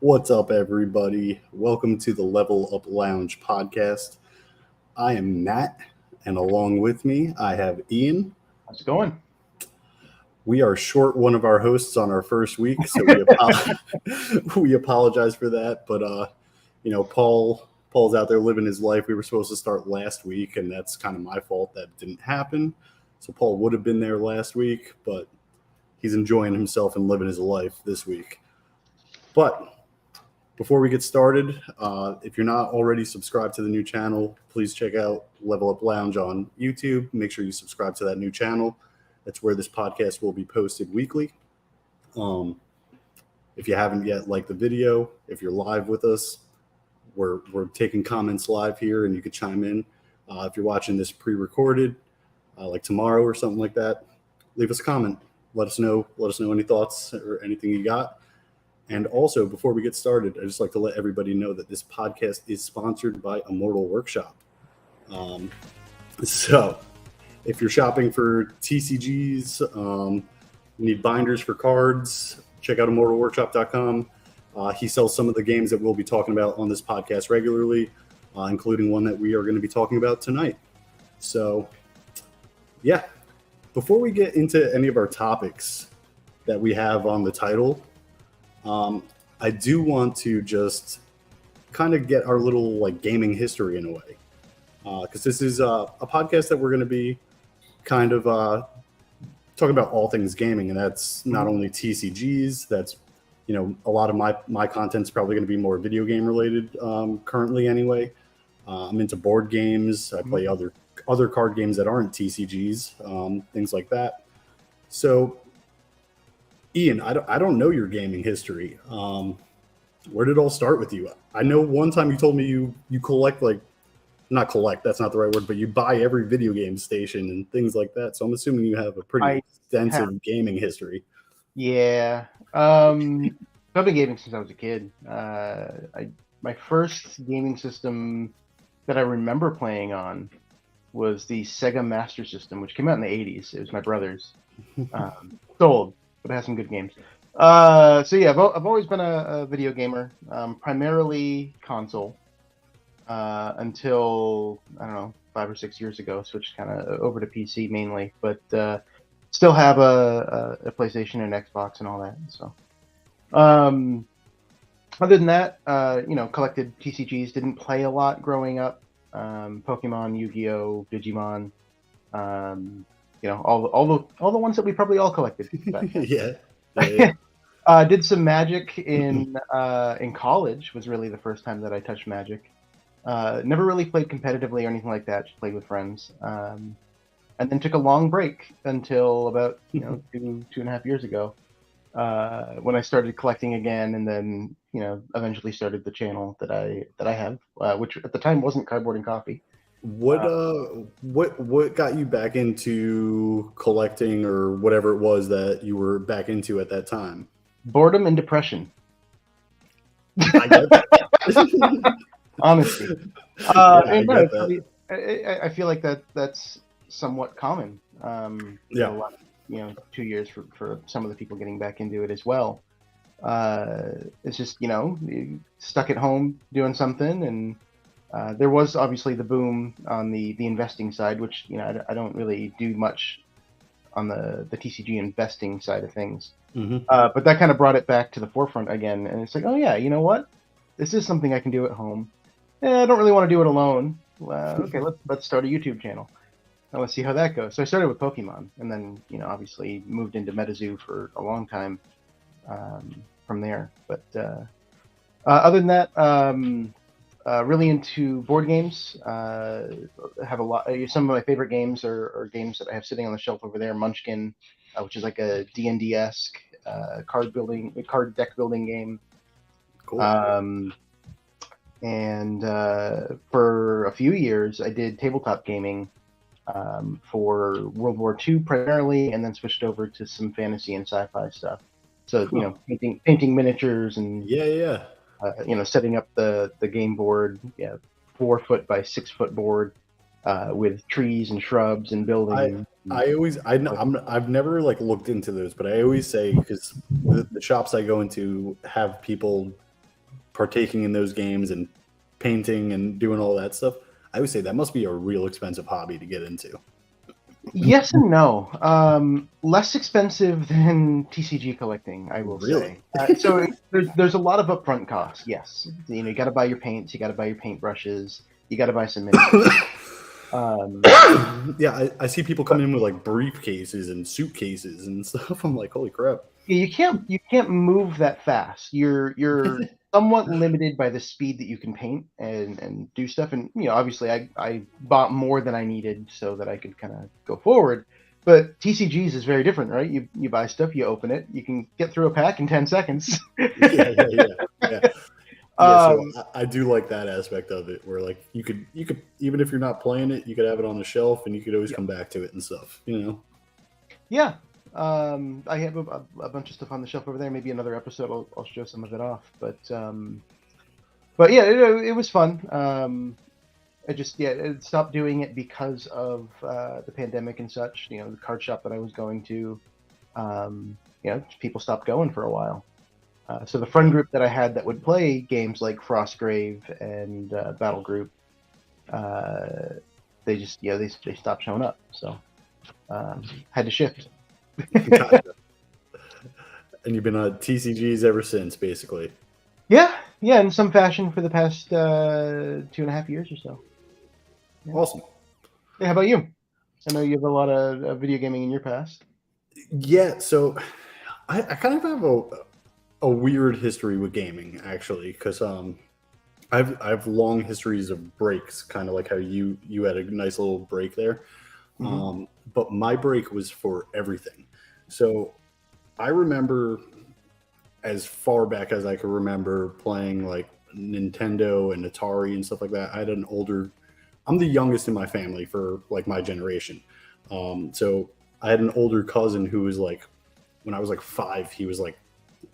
What's up, everybody? Welcome to the Level Up Lounge podcast. I am Matt, and along with me, I have Ian. How's it going? We are short one of our hosts on our first week, so we apologize for that. But Paul's out there living his life. We were supposed to start last week, and that's kind of my fault that didn't happen. So Paul would have been there last week, but he's enjoying himself and living his life this week. But before we get started, if you're not already subscribed to the new channel, please check out Level Up Lounge on YouTube. Make sure you subscribe to that new channel. That's where this podcast will be posted weekly. If you haven't yet liked the video, if you're live with us, we're taking comments live here, and you could chime in. If you're watching this pre-recorded, like tomorrow or something like that, leave us a comment. Let us know any thoughts or anything you got. And also, before we get started, I'd just like to let everybody know that this podcast is sponsored by Immortal Workshop. So if you're shopping for TCGs, you need binders for cards, check out immortalworkshop.com. He sells some of the games that we'll be talking about on this podcast regularly, including one that we are going to be talking about tonight. So, yeah, before we get into any of our topics that we have on the title, I do want to just kind of get our little gaming history in a way, because this is a podcast that we're going to be kind of talking about all things gaming, and that's not only TCGs. That's a lot of my content's probably going to be more video game related currently anyway. I'm into board games. I play other card games that aren't TCGs, things like that. So, Ian, I don't know your gaming history. Where did it all start with you? I know one time you told me you collect, not collect, that's not the right word, but you buy every video game station and things like that. So I'm assuming you have a pretty extensive gaming history. Yeah. I've been gaming since I was a kid. My first gaming system that I remember playing on was the Sega Master System, which came out in the 80s. It was my brother's. It's old, but it has some good games. So yeah, I've always been a video gamer, primarily console, until, I don't know, 5 or 6 years ago, switched kind of over to PC mainly, but still have a PlayStation and Xbox and all that. So, other than that, collected TCGs, didn't play a lot growing up. Pokemon, Yu-Gi-Oh, Digimon, all the ones that we probably all collected. Yeah. Did some Magic in college. Was really the first time that I touched Magic. Never really played competitively or anything like that. Just played with friends. And then took a long break until about 2.5 years ago, when I started collecting again, and then eventually started the channel that I have, which at the time wasn't Cardboard and Coffee. What got you back into collecting, or whatever it was that you were back into at that time? Boredom and depression. I get that. Honestly. I get that. I feel like that's somewhat common. Yeah. 2 years for some of the people getting back into it as well. It's just, stuck at home doing something, and there was obviously the boom on the investing side, which I don't really do much on the TCG investing side of things. Mm-hmm. But that kind of brought it back to the forefront again, and it's like, oh yeah, you know what? This is something I can do at home. I don't really want to do it alone. Okay, let's start a YouTube channel. And let's see how that goes. So I started with Pokemon, and then obviously moved into MetaZoo for a long time from there. But other than that, really into board games. Have a lot. Some of my favorite games are games that I have sitting on the shelf over there. Munchkin, which is like a D&D-esque card deck building game. Cool. And for a few years, I did tabletop gaming for World War II primarily, and then switched over to some fantasy and sci-fi stuff. So painting miniatures and setting up the game board, 4 foot by 6 foot board with trees and shrubs and buildings. I've never looked into those, but I always say, because the shops I go into have people partaking in those games and painting and doing all that stuff, I would say that must be a real expensive hobby to get into. Yes and no. Less expensive than TCG collecting, I will Really? say. So there's a lot of upfront costs. Yes, you know, you got to buy your paints, you got to buy your paintbrushes, you got to buy some miniatures. Yeah, I see people come in with like briefcases and suitcases and stuff. I'm like, holy crap. You can't move that fast. You're somewhat limited by the speed that you can paint and do stuff. And you know, obviously, I bought more than I needed so that I could kind of go forward. But TCGs is very different, right? You buy stuff, you open it, you can get through a pack in 10 seconds. Yeah. So I do like that aspect of it, where like you could even if you're not playing it, you could have it on the shelf and you could always come back to it and stuff. You know. Yeah. I have a bunch of stuff on the shelf over there. Maybe another episode I'll show some of it off. But yeah, it was fun. I just I stopped doing it because of the pandemic and such. You know, the card shop that I was going to, you know, people stopped going for a while. So the friend group that I had that would play games like Frostgrave and Battle Group, they just they stopped showing up. So had to shift. Gotcha. And you've been on TCGs ever since, basically. Yeah, in some fashion for the past 2.5 years or so. Yeah. Awesome. Hey, how about you? I know you have a lot of video gaming in your past. Yeah, so I kind of have a weird history with gaming, actually, because I've long histories of breaks, kind of like how you had a nice little break there. Mm-hmm. But my break was for everything. So I remember, as far back as I could remember, playing like Nintendo and Atari and stuff like that. I'm the youngest in my family for like my generation. So I had an older cousin who was like, when I was like 5, he was like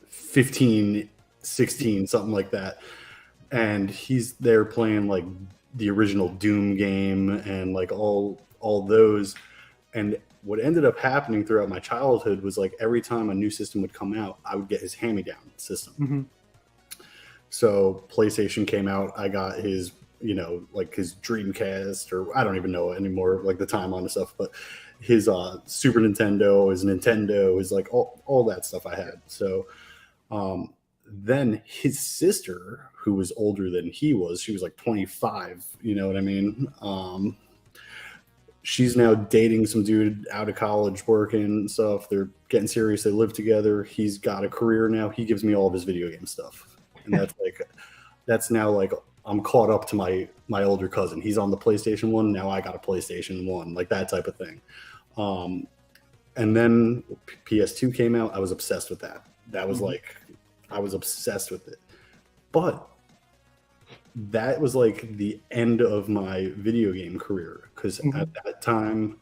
15, 16, something like that. And he's there playing like the original Doom game and like all those. And what ended up happening throughout my childhood was like every time a new system would come out, I would get his hand-me-down system. Mm-hmm. So PlayStation came out, I got his, you know, like his Dreamcast, or I don't even know anymore, like the time on the stuff, but his Super Nintendo, his Nintendo, his like all that stuff I had. So then his sister, who was older than he was, she was like 25, you know what I mean? She's now dating some dude out of college, working and stuff. They're getting serious. They live together. He's got a career now. He gives me all of his video game stuff. And that's now like I'm caught up to my older cousin. He's on the PlayStation 1. Now I got a PlayStation 1, like that type of thing. And then PS2 came out. I was obsessed with that. That was like, I was obsessed with it. But that was like the end of my video game career, because at that time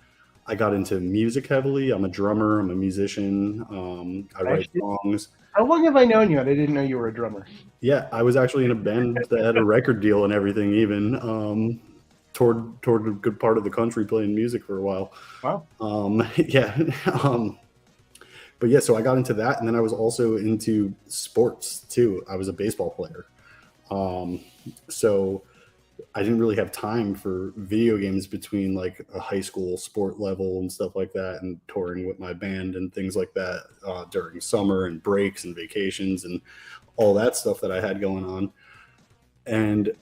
I got into music heavily. I'm a drummer. I'm a musician. I write songs. How long have I known you? I didn't know you were a drummer. Yeah, I was actually in a band that had a record deal and everything, even toured a good part of the country playing music for a while. Wow. Yeah. But yeah, so I got into that, and then I was also into sports too. I was a baseball player. So I didn't really have time for video games between like a high school sport level and stuff like that, and touring with my band and things like that during summer and breaks and vacations and all that stuff that I had going on. And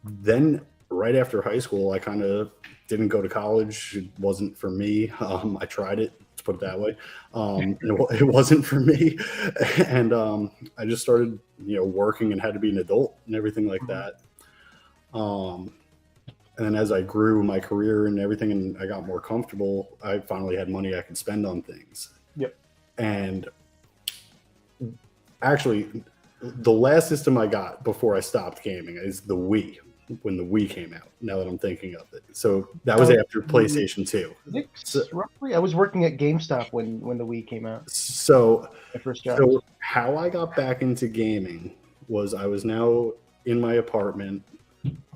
then right after high school, I kind of didn't go to college. It wasn't for me. I tried it, to put it that way. It wasn't for me. And I just started, working and had to be an adult and everything like that. And then as I grew my career and everything, and I got more comfortable, I finally had money I could spend on things. Yep. And actually, the last system I got before I stopped gaming is the Wii, when the Wii came out, now that I'm thinking of it. So that was after PlayStation 2. Roughly. I was working at GameStop when the Wii came out. So my first job. So how I got back into gaming was I was now in my apartment.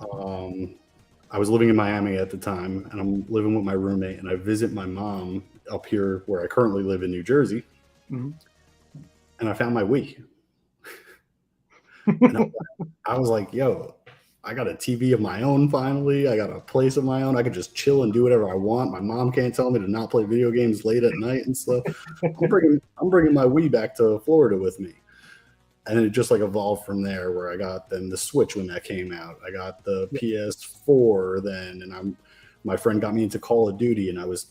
I was living in Miami at the time, and I'm living with my roommate, and I visit my mom up here where I currently live in New Jersey. Mm-hmm. And I found my Wii. And I was like, yo, I got a TV of my own finally. I got a place of my own. I could just chill and do whatever I want. My mom can't tell me to not play video games late at night and stuff. I'm bringing my Wii back to Florida with me. And it just like evolved from there, where I got then the Switch when that came out. I got the PS4 then, and my friend got me into Call of Duty, and I was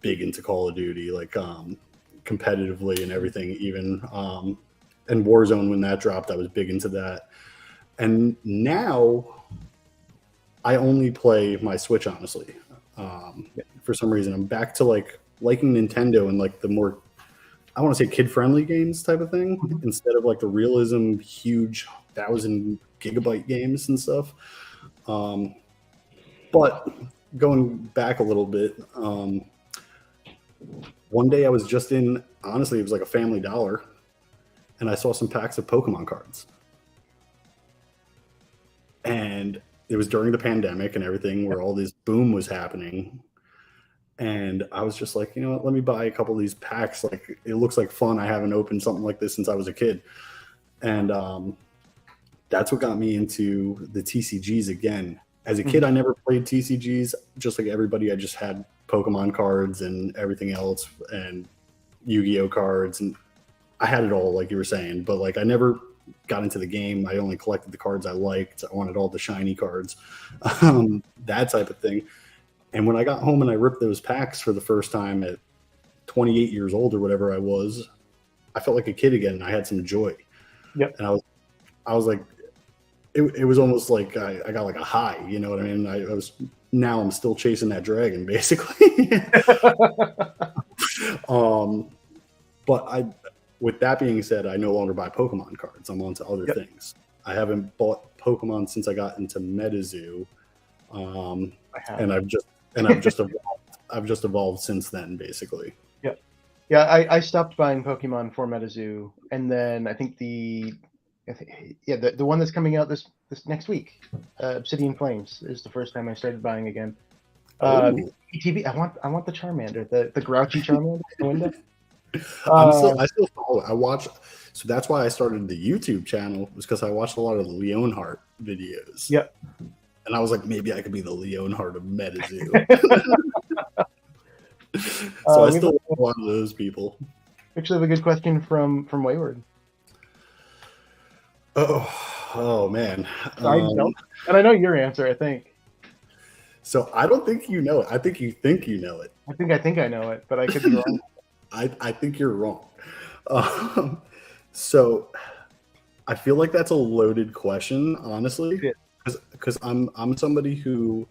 big into Call of Duty, like competitively and everything. Even and Warzone when that dropped, I was big into that. And now I only play my Switch, honestly. For some reason, I'm back to like liking Nintendo and like the more, I want to say, kid-friendly games type of thing, instead of like the realism, huge 1,000 gigabyte games and stuff. But going back a little bit, one day I was just in, honestly, it was like a Family Dollar, and I saw some packs of Pokemon cards. And it was during the pandemic and everything, where all this boom was happening. And I was just like, you know what, let me buy a couple of these packs. Like, it looks like fun. I haven't opened something like this since I was a kid. And that's what got me into the TCGs again. As a kid, I never played TCGs. Just like everybody, I just had Pokemon cards and everything else, and Yu-Gi-Oh cards, and I had it all, like you were saying. But like, I never got into the game. I only collected the cards I liked. I wanted all the shiny cards, that type of thing. And when I got home and I ripped those packs for the first time at 28 years old or whatever I was, I felt like a kid again. And I had some joy. Yep. And I was like, it was almost like I got like a high, you know what I mean? Now I'm still chasing that dragon, basically. But with that being said, I no longer buy Pokemon cards. I'm on to other things. I haven't bought Pokemon since I got into MetaZoo. And I've just evolved since then, basically. Yeah, I stopped buying Pokemon for MetaZoo, and then I think the one that's coming out this next week, Obsidian Flames, is the first time I started buying again. ETB, I want the Charmander, the grouchy Charmander in the window. I still follow it. I watch, so that's why I started the YouTube channel, was because I watched a lot of the Leonhardt videos. Yep. And I was like, maybe I could be the Leonhardt of MetaZoo. So I still like a lot of those people. Actually, have a good question from Wayward. Oh man. And I know your answer, I think. So I don't think you know it. I think you think you know it. I think I know it, but I could be wrong. I think you're wrong. So I feel like that's a loaded question, honestly, because I'm somebody who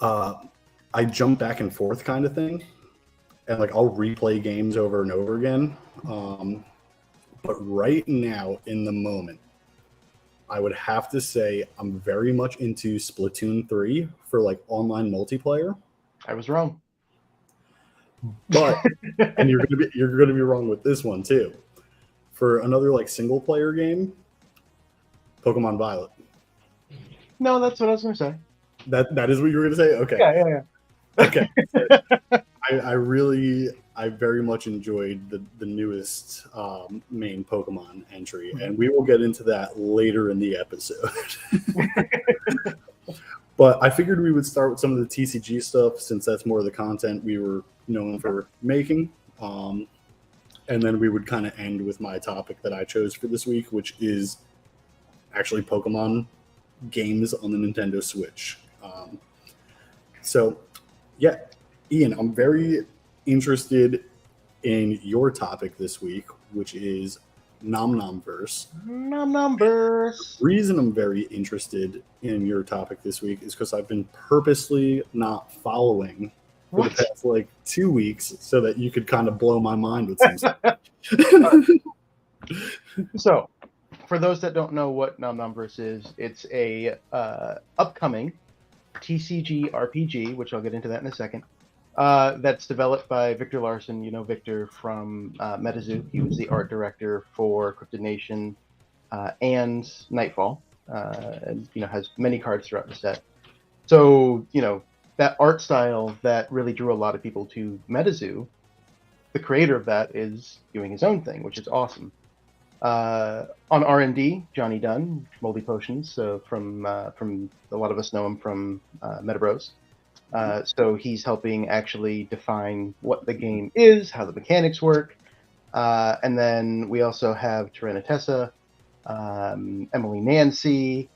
I jump back and forth kind of thing, and like I'll replay games over and over again. But right now, in the moment, I would have to say I'm very much into Splatoon 3 for like online multiplayer. I was wrong. But and you're gonna be wrong with this one too. For another like single player game, Pokemon Violet. No, that's what I was gonna say. That is what you were gonna say? Okay. Yeah. Okay. I very much enjoyed the newest main Pokemon entry, and we will get into that later in the episode. But I figured we would start with some of the TCG stuff, since that's more of the content we were known for making. And then we would kind of end with my topic that I chose for this week, which is actually Pokemon games on the Nintendo Switch. So, yeah, Ian, I'm very interested in your topic this week, which is Nom Nom Verse. Nom Nom Verse. The reason I'm very interested in your topic this week is because I've been purposely not following for the past like 2 weeks so that you could kind of blow my mind with some stuff. So, for those that don't know what Nom Nom Verse is, it's a upcoming TCG RPG, which I'll get into that in a second. That's developed by Victor Larson. You know Victor from MetaZoo. He was the art director for Cryptid Nation and Nightfall, and has many cards throughout the set. So that art style that really drew a lot of people to MetaZoo. The creator of that is doing his own thing, which is awesome. On R&D, Johnny Dunn, Moldy Potions. So from a lot of us know him from Metabros. So he's helping actually define what the game is, how the mechanics work. And then we also have Tessa, Emily Nancy.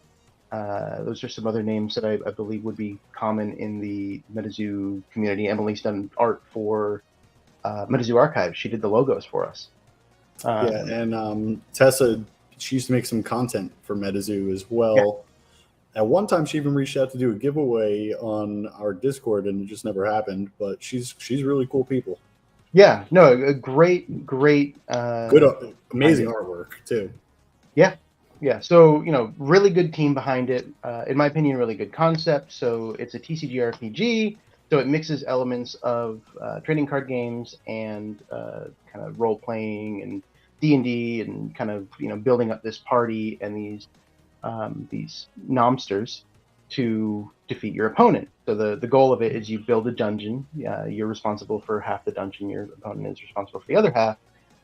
Those are some other names that I believe would be common in the MetaZoo community. Emily's done art for MetaZoo Archive. She did the logos for us. And Tessa, she used to make some content for MetaZoo as well. Yeah. At one time, she even reached out to do a giveaway on our Discord, and it just never happened. But she's really cool people. Yeah, no, a great, good, amazing artwork too. Yeah. So really good team behind it. In my opinion, really good concept. So it's a TCG RPG. So it mixes elements of trading card games and kind of role playing and D&D and kind of building up this party and these nomsters to defeat your opponent. So the goal of it is you build a dungeon. You're responsible for half the dungeon. Your opponent is responsible for the other half.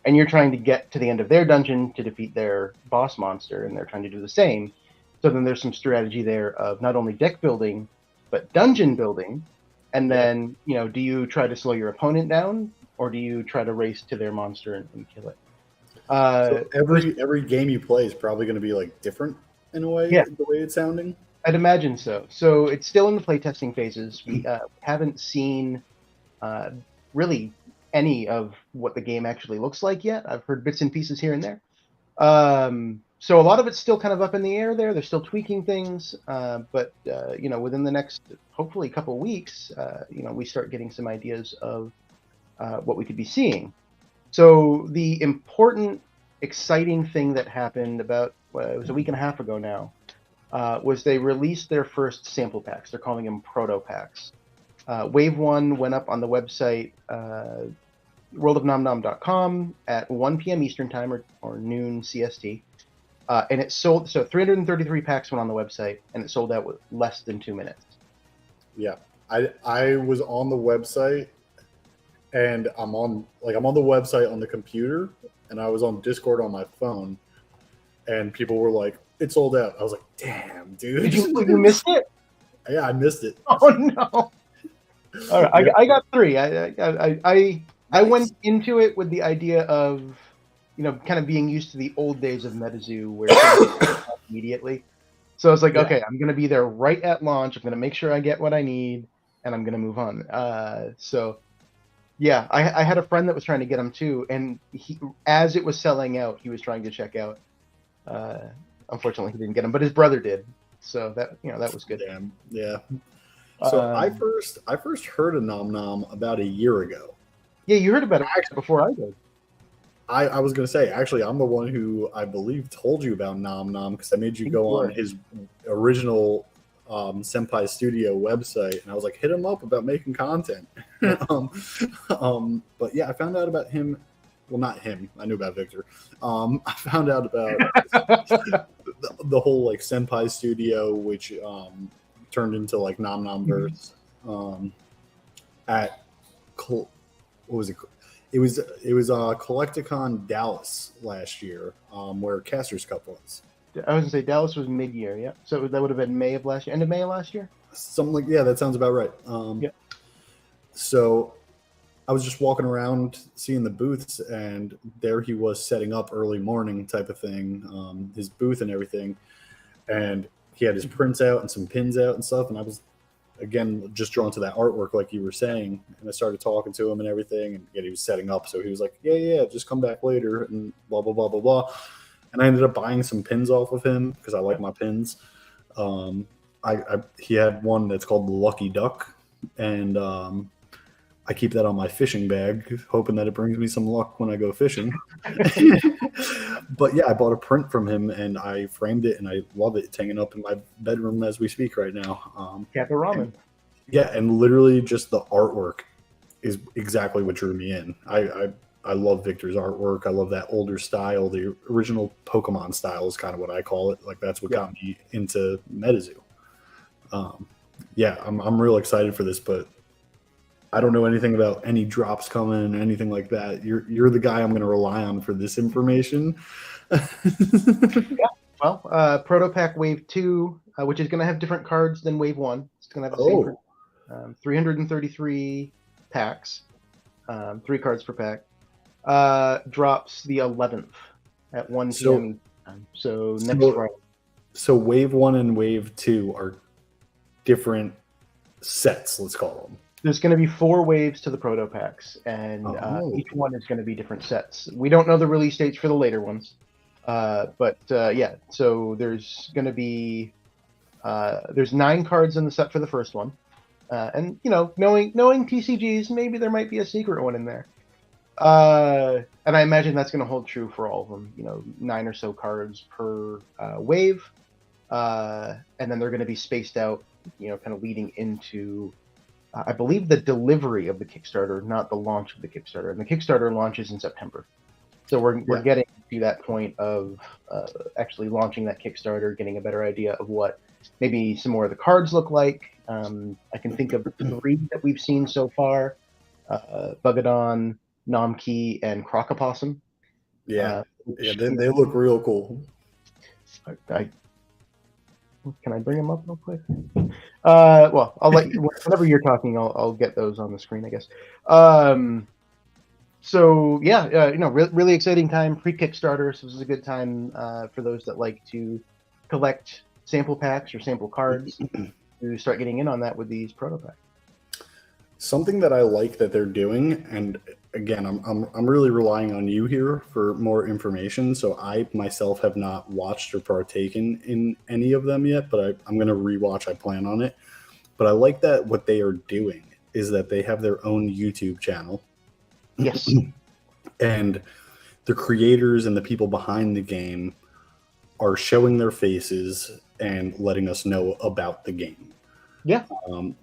And you're trying to get to the end of their dungeon to defeat their boss monster, and they're trying to do the same. So then there's some strategy there of not only deck building, but dungeon building. And then, do you try to slow your opponent down, or do you try to race to their monster and kill it? So every game you play is probably going to be like different in a way, the way it's sounding. I'd imagine so. So it's still in the playtesting phases. We haven't seen really any of what the game actually looks like yet. I've heard bits and pieces here and there. So a lot of it's still kind of up in the air there. They're still tweaking things. But within the next, hopefully, couple weeks, we start getting some ideas of what we could be seeing. So the important, exciting thing that happened about, it was a week and a half ago now, was they released their first sample packs. They're calling them proto packs. Wave 1 went up on the website, worldofnomnom.com at 1 p.m. Eastern Time or noon CST. And it sold, so 333 packs went on the website, and it sold out with less than 2 minutes. Yeah. I was on the website, and I'm on the website on the computer, and I was on Discord on my phone, and people were like, "It sold out." I was like, "Damn, dude." Did you miss it? Yeah, I missed it. Oh no. All right, I got 3. I went into it with the idea of, kind of being used to the old days of MetaZoo where immediately. So I was like, okay, I'm going to be there right at launch. I'm going to make sure I get what I need, and I'm going to move on. I had a friend that was trying to get them too, and as it was selling out, he was trying to check out. Unfortunately, he didn't get them, but his brother did. So that was good. Damn. Yeah. So I first heard of Nom Nom about a year ago. Yeah, you heard about it before I did. I was going to say, actually, I'm the one who I believe told you about Nom Nom because I made you go on his original Senpai Studio website, and I was like, hit him up about making content. But yeah, I found out about him. Well, not him. I knew about Victor. I found out about the whole like Senpai Studio, which turned into like Nom Nom Verse at what was it? It was Collecticon Dallas last year, where Caster's Cup was. I was gonna say Dallas was mid-year, yeah. So that would have been May of last year, end of May of last year. Something like that sounds about right. So I was just walking around seeing the booths, and there he was setting up early morning type of thing, his booth and everything, and he had his prints out and some pins out and stuff, and I was again just drawn to that artwork like you were saying, and I started talking to him and everything, and he was setting up, so he was like, yeah, just come back later and blah blah blah blah blah, and I ended up buying some pins off of him because I like my pins. He had one that's called the Lucky Duck, and I keep that on my fishing bag, hoping that it brings me some luck when I go fishing. But yeah, I bought a print from him, and I framed it, and I love it. It's hanging up in my bedroom as we speak right now. Kappa Ramen. And literally just the artwork is exactly what drew me in. I love Victor's artwork. I love that older style. The original Pokemon style is kind of what I call it. Like that's what got me into MetaZoo. I'm real excited for this, but I don't know anything about any drops coming, anything like that. You're the guy I'm going to rely on for this information. Well, Proto Pack Wave 2, which is going to have different cards than Wave 1. It's going to have the same 333 packs, 3 cards per pack. Drops the 11th at 1 p.m. So next Friday. So Wave 1 and Wave 2 are different sets, let's call them. There's going to be 4 waves to the Proto Packs, and each one is going to be different sets. We don't know the release dates for the later ones. But yeah, so there's going to be there's 9 cards in the set for the first one, and you know, knowing TCGs, maybe there might be a secret one in there. And I imagine that's going to hold true for all of them. You know, 9 or so cards per wave, and then they're going to be spaced out. You know, kind of leading into, I believe, the delivery of the Kickstarter, not the launch of the Kickstarter. And the Kickstarter launches in September. So we're getting to that point of actually launching that Kickstarter, getting a better idea of what maybe some more of the cards look like. I can think of 3 that we've seen so far: Bugadon, Nomkey, and Crocopossum. Yeah, they look real cool. Can I bring them up real quick? Well, I'll let you, whenever you're talking, I'll get those on the screen, I guess. So yeah, you know, really exciting time pre-Kickstarter. So this is a good time for those that like to collect sample packs or sample cards to start getting in on that with these proto packs. Something that I like that they're doing, and again, I'm really relying on you here for more information. So I myself have not watched or partaken in any of them yet, but I'm going to rewatch. I plan on it. But I like that what they are doing is that they have their own YouTube channel. Yes. And the creators and the people behind the game are showing their faces and letting us know about the game. Yeah. And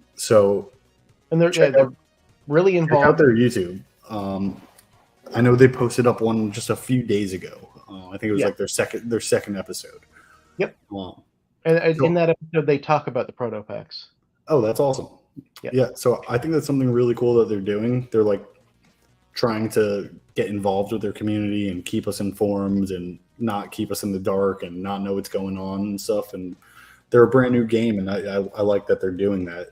they're really involved. Check out their YouTube. I know they posted up one just a few days ago. I think it was like their second episode. Yep. And in that episode, they talk about the proto packs. Oh, that's awesome. Yeah. So I think that's something really cool that they're doing. They're like trying to get involved with their community and keep us informed and not keep us in the dark and not know what's going on and stuff. And they're a brand new game, and I like that they're doing that.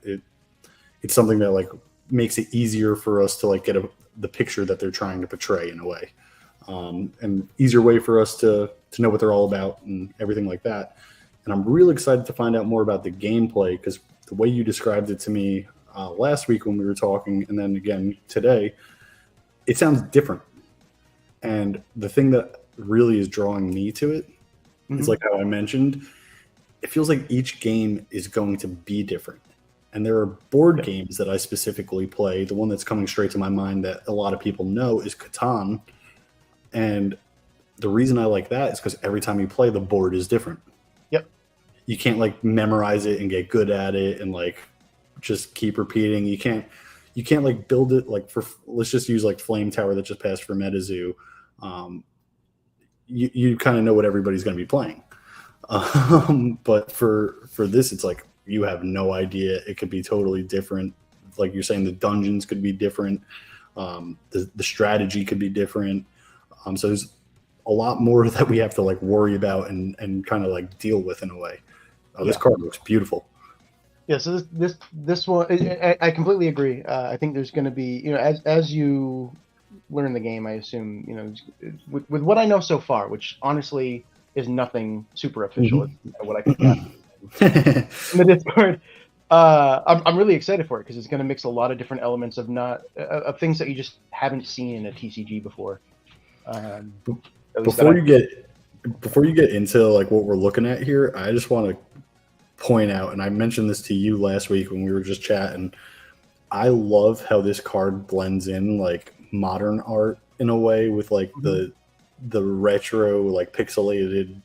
It's something that like makes it easier for us to like get the picture that they're trying to portray in a way, and easier way for us to know what they're all about and everything like that. And I'm really excited to find out more about the gameplay, because the way you described it to me last week when we were talking, and then again today, it sounds different. And the thing that really is drawing me to it is like how I mentioned, it feels like each game is going to be different. And there are board games that I specifically play. The one that's coming straight to my mind that a lot of people know is Catan. And the reason I like that is because every time you play, the board is different. Yep. You can't like memorize it and get good at it and like just keep repeating. You can't like build it like for, let's just use like Flame Tower that just passed for MetaZoo. You kind of know what everybody's going to be playing. But for this, it's like, you have no idea. It could be totally different. Like you're saying, the dungeons could be different. The strategy could be different. So there's a lot more that we have to like worry about and kind of like deal with in a way. This card looks beautiful. Yeah. So this one, I completely agree. I think there's going to be, you know, as you learn the game, I assume, you know, with what I know so far, which honestly is nothing super official. It's what I can gather in the Discord. I'm really excited for it because it's going to mix a lot of different elements of things that you just haven't seen in a TCG before. Before you get into like what we're looking at here, I just want to point out, and I mentioned this to you last week when we were just chatting, I love how this card blends in like modern art in a way with like the retro like pixelated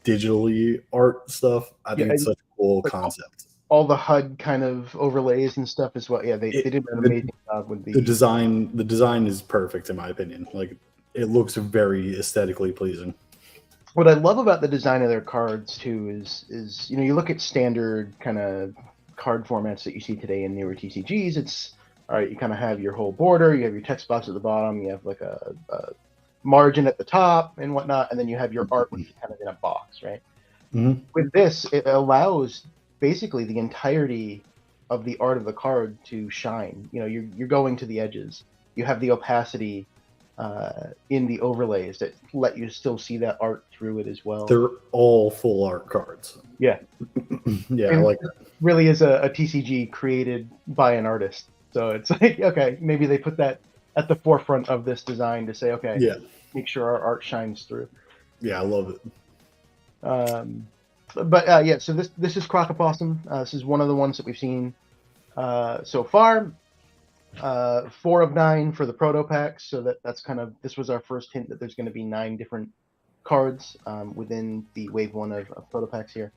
digitally art stuff. I think it's such a cool concept. All the HUD kind of overlays and stuff as well. Yeah, they did an amazing job with the design. The design is perfect in my opinion. Like it looks very aesthetically pleasing. What I love about the design of their cards too is you know, you look at standard kind of card formats that you see today in newer TCGs. It's all right. You kind of have your whole border. You have your text box at the bottom. You have like a margin at the top and whatnot, and then you have your art, which is kind of in a box, right? Mm-hmm. With this, it allows basically the entirety of the art of the card to shine. You know, you're going to the edges. You have the opacity in the overlays that let you still see that art through it as well. They're all full art cards. Yeah. Yeah, I And like that. really is a TCG created by an artist. So it's like, okay, maybe they put that at the forefront of this design to say, okay, Yeah. make sure our art shines through. Yeah, I love it. But yeah, so this is Crocopossum. This is one of the ones that we've seen so far. 4 of 9 for the proto packs. So that's kind of, this was our first hint that there's going to be 9 different cards within the wave 1 of proto packs here.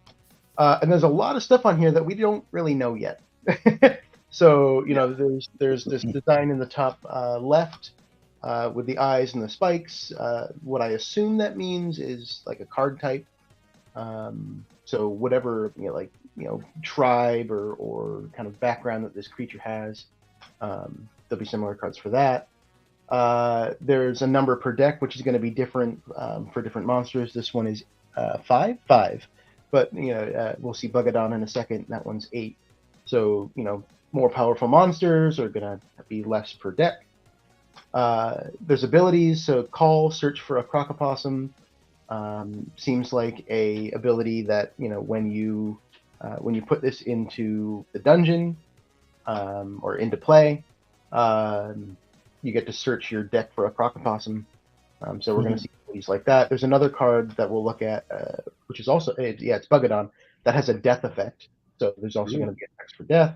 And there's a lot of stuff on here that we don't really know yet. So, you know, there's this design in the top left with the eyes and the spikes. What I assume that means is like a card type. So whatever, tribe or kind of background that this creature has, there'll be similar cards for that. There's a number per deck, which is going to be different for different monsters. This one is 5, but we'll see Bugadon in a second. That one's 8. So more powerful monsters are going to be less per deck. There's abilities. So call, search for a Crocopossum. Seems like a ability that when you put this into the dungeon or into play, you get to search your deck for a Crocopossum. So we're going to see abilities like that. There's another card that we'll look at, which is also it's Bugadon, that has a death effect. So there's also going to be effects for death,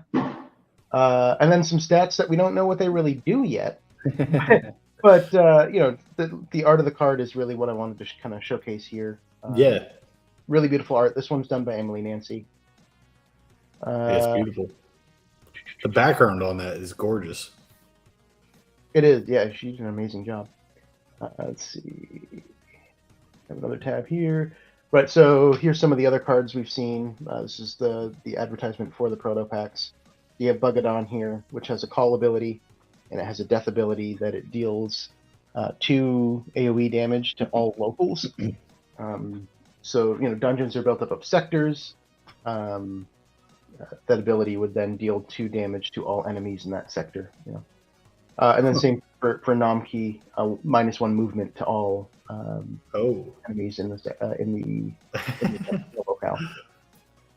and then some stats that we don't know what they really do yet. But the art of the card is really what I wanted to kind of showcase here. Yeah, really beautiful art. This one's done by Emily Nancy. it's beautiful. The background on that is gorgeous. It is, yeah. She did an amazing job. Let's see. Have another tab here. Right, so here's some of the other cards we've seen. This is the advertisement for the proto packs. You have Bugadon here, which has a call ability, and it has a death ability that it deals 2 AoE damage to all locals. So dungeons are built up of sectors. That ability would then deal 2 damage to all enemies in that sector. And then same for Namki, -1 movement to all enemies in the locale.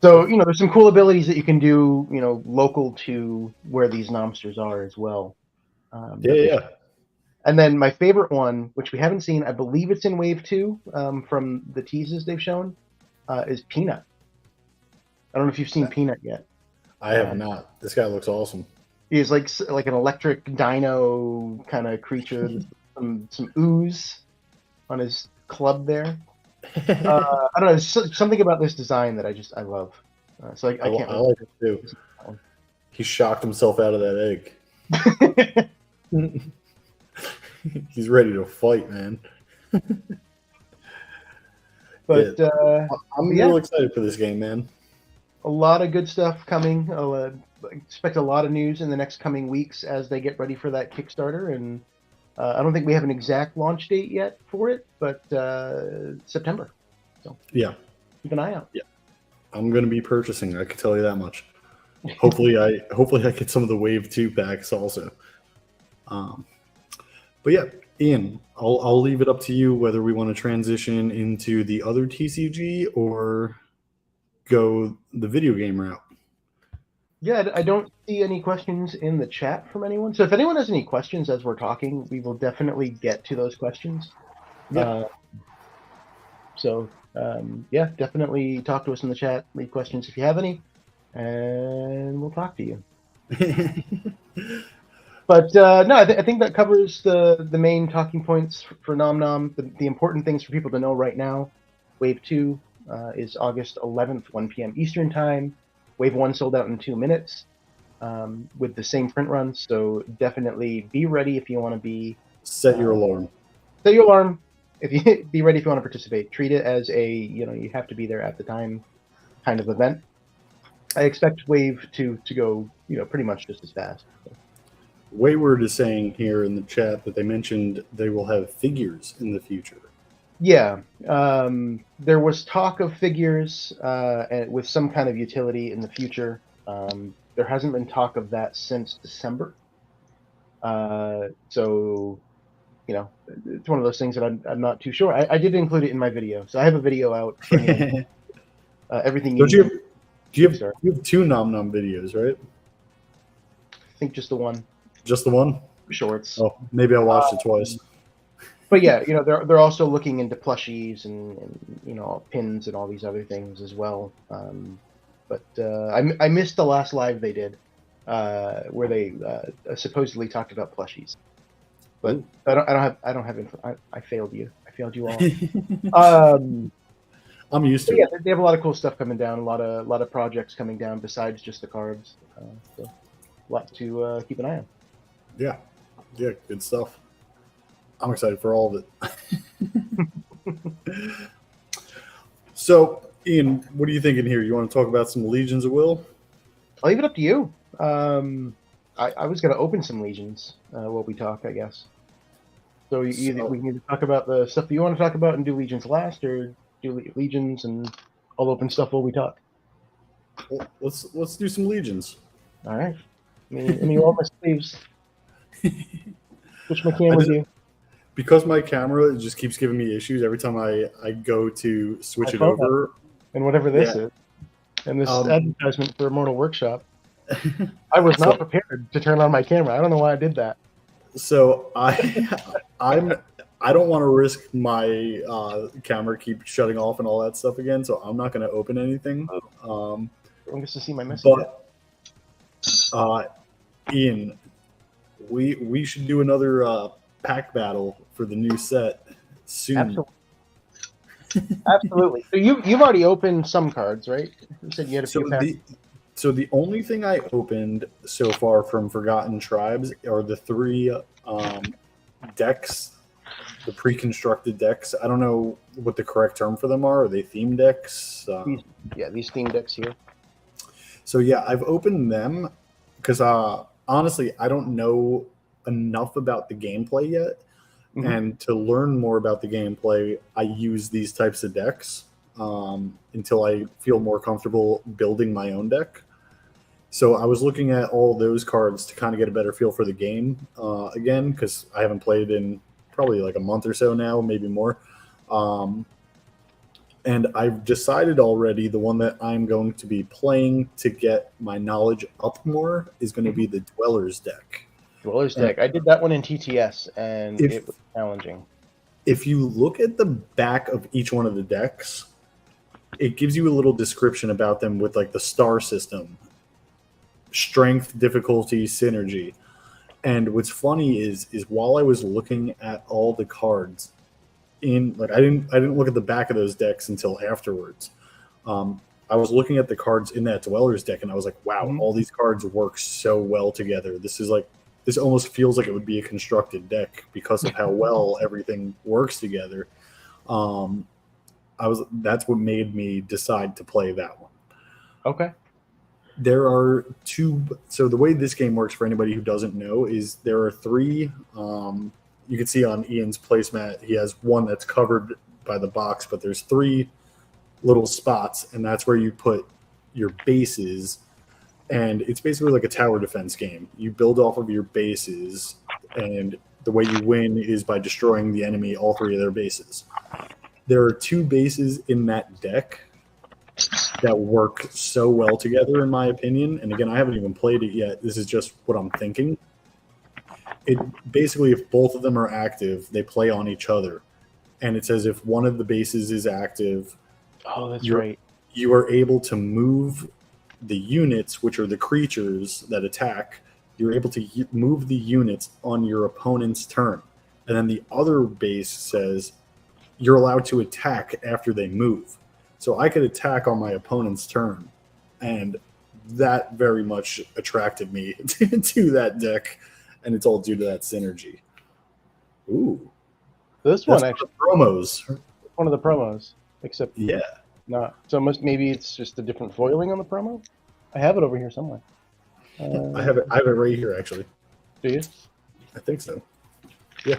So there's some cool abilities that you can do local to where these nomsters are as well. Yeah. And then my favorite one, which we haven't seen, I believe it's in Wave 2 from the teases they've shown, is Peanut. I don't know if you've seen Peanut yet. I have not. This guy looks awesome. He's like an electric dino kind of creature. some ooze on his club there. I don't know. There's something about this design that I love. So I can't. I like it too. He shocked himself out of that egg. He's ready to fight, man. But I'm real excited for this game, man. A lot of good stuff coming. I expect a lot of news in the next coming weeks as they get ready for that Kickstarter. And I don't think we have an exact launch date yet for it, but September. So yeah, keep an eye out. Yeah, I'm going to be purchasing. I can tell you that much. Hopefully, I get some of the Wave 2 packs also. But yeah, Ian, I'll leave it up to you whether we want to transition into the other TCG or go the video game route. Yeah, I don't see any questions in the chat from anyone. So if anyone has any questions as we're talking, we will definitely get to those questions. Yeah. Definitely talk to us in the chat. Leave questions if you have any, and we'll talk to you. But no, I think that covers the main talking points for Nom Nom. The important things for people to know right now. Wave 2 is August 11th, 1 p.m. Eastern Time. Wave 1 sold out in 2 minutes with the same print run. So definitely be ready if you want to be. Set your alarm. Set your alarm. If you be ready if you want to participate. Treat it as a you have to be there at the time kind of event. I expect Wave 2 to go pretty much just as fast. So. Wayward is saying here in the chat that they mentioned they will have figures in the future. Yeah, there was talk of figures with some kind of utility in the future. There hasn't been talk of that since December. So, you know, it's one of those things that I'm not too sure. I did include it in my video, so I have a video out for anyone. Everything you Don't you need. have, you have 2 Nom Nom videos, right? I think just the one. Just the one? Shorts. Oh, maybe I watched it twice. But yeah, you know, they're also looking into plushies and you know, pins and all these other things as well. But I missed the last live they did, where they supposedly talked about plushies. But Ooh. I don't have info. I failed you. I failed you all. I'm used to yeah, it. they have a lot of cool stuff coming down. A lot of projects coming down besides just the cards. So a lot to keep an eye on. Yeah, good stuff. I'm excited for all of it. So, Ian, what are you thinking here? You want to talk about some Legions of Will? I'll leave it up to you. I was going to open some Legions while we talk, I guess. So we can either talk about the stuff that you want to talk about and do Legions last, or do Legions and I'll open stuff while we talk. Well, let's do some Legions. All right. Let me roll my sleeves. Switch my camera with you. Because my camera just keeps giving me issues every time I go to switch it over. And whatever this is. And this advertisement for Immortal Workshop. I was not prepared to turn on my camera. I don't know why I did that. So I don't want to risk my camera keep shutting off and all that stuff again, so I'm not going to open anything. I guess to see my message. But Ian, we should do another pack battle for the new set soon. Absolutely. So you've already opened some cards, right? You said you had a few packs. So the only thing I opened so far from Forgotten Tribes are the 3 decks, the pre-constructed decks. I don't know what the correct term for them are. Are they theme decks? These theme decks here. So yeah, I've opened them because honestly, I don't know enough about the gameplay yet. Mm-hmm. And to learn more about the gameplay, I use these types of decks until I feel more comfortable building my own deck. So I was looking at all those cards to kind of get a better feel for the game again, because I haven't played in probably like a month or so now, maybe more. And I've decided already the one that I'm going to be playing to get my knowledge up more is going to be the Dwellers deck. Dwellers deck. I did that one in TTS, and it was challenging. If you look at the back of each one of the decks, it gives you a little description about them with like the star system, strength, difficulty, synergy. And what's funny is while I was looking at all the cards in, like I didn't look at the back of those decks until afterwards. I was looking at the cards in that Dwellers deck, and I was like, wow, all these cards work so well together. This almost feels like it would be a constructed deck because of how well everything works together. That's what made me decide to play that one. Okay. There are 2. So the way this game works, for anybody who doesn't know, is there are 3. You can see on Ian's placemat, he has one that's covered by the box, but there's 3 little spots, and that's where you put your bases. And it's basically like a tower defense game. You build off of your bases, and the way you win is by destroying the enemy, all 3 of their bases. There are 2 bases in that deck that work so well together, in my opinion. And again, I haven't even played it yet. This is just what I'm thinking. It basically, if both of them are active, they play on each other. And it says if one of the bases is active, right. You are able to move the units, which are the creatures that attack. You're able to move the units on your opponent's turn. And then the other base says you're allowed to attack after they move. So I could attack on my opponent's turn. And that very much attracted me to that deck. And it's all due to that synergy. Ooh. This one actually. Promos. One of the promos. Except yeah. Not. So maybe it's just a different foiling on the promo? I have it over here somewhere. I have it right here, actually. Do you? I think so. Yeah.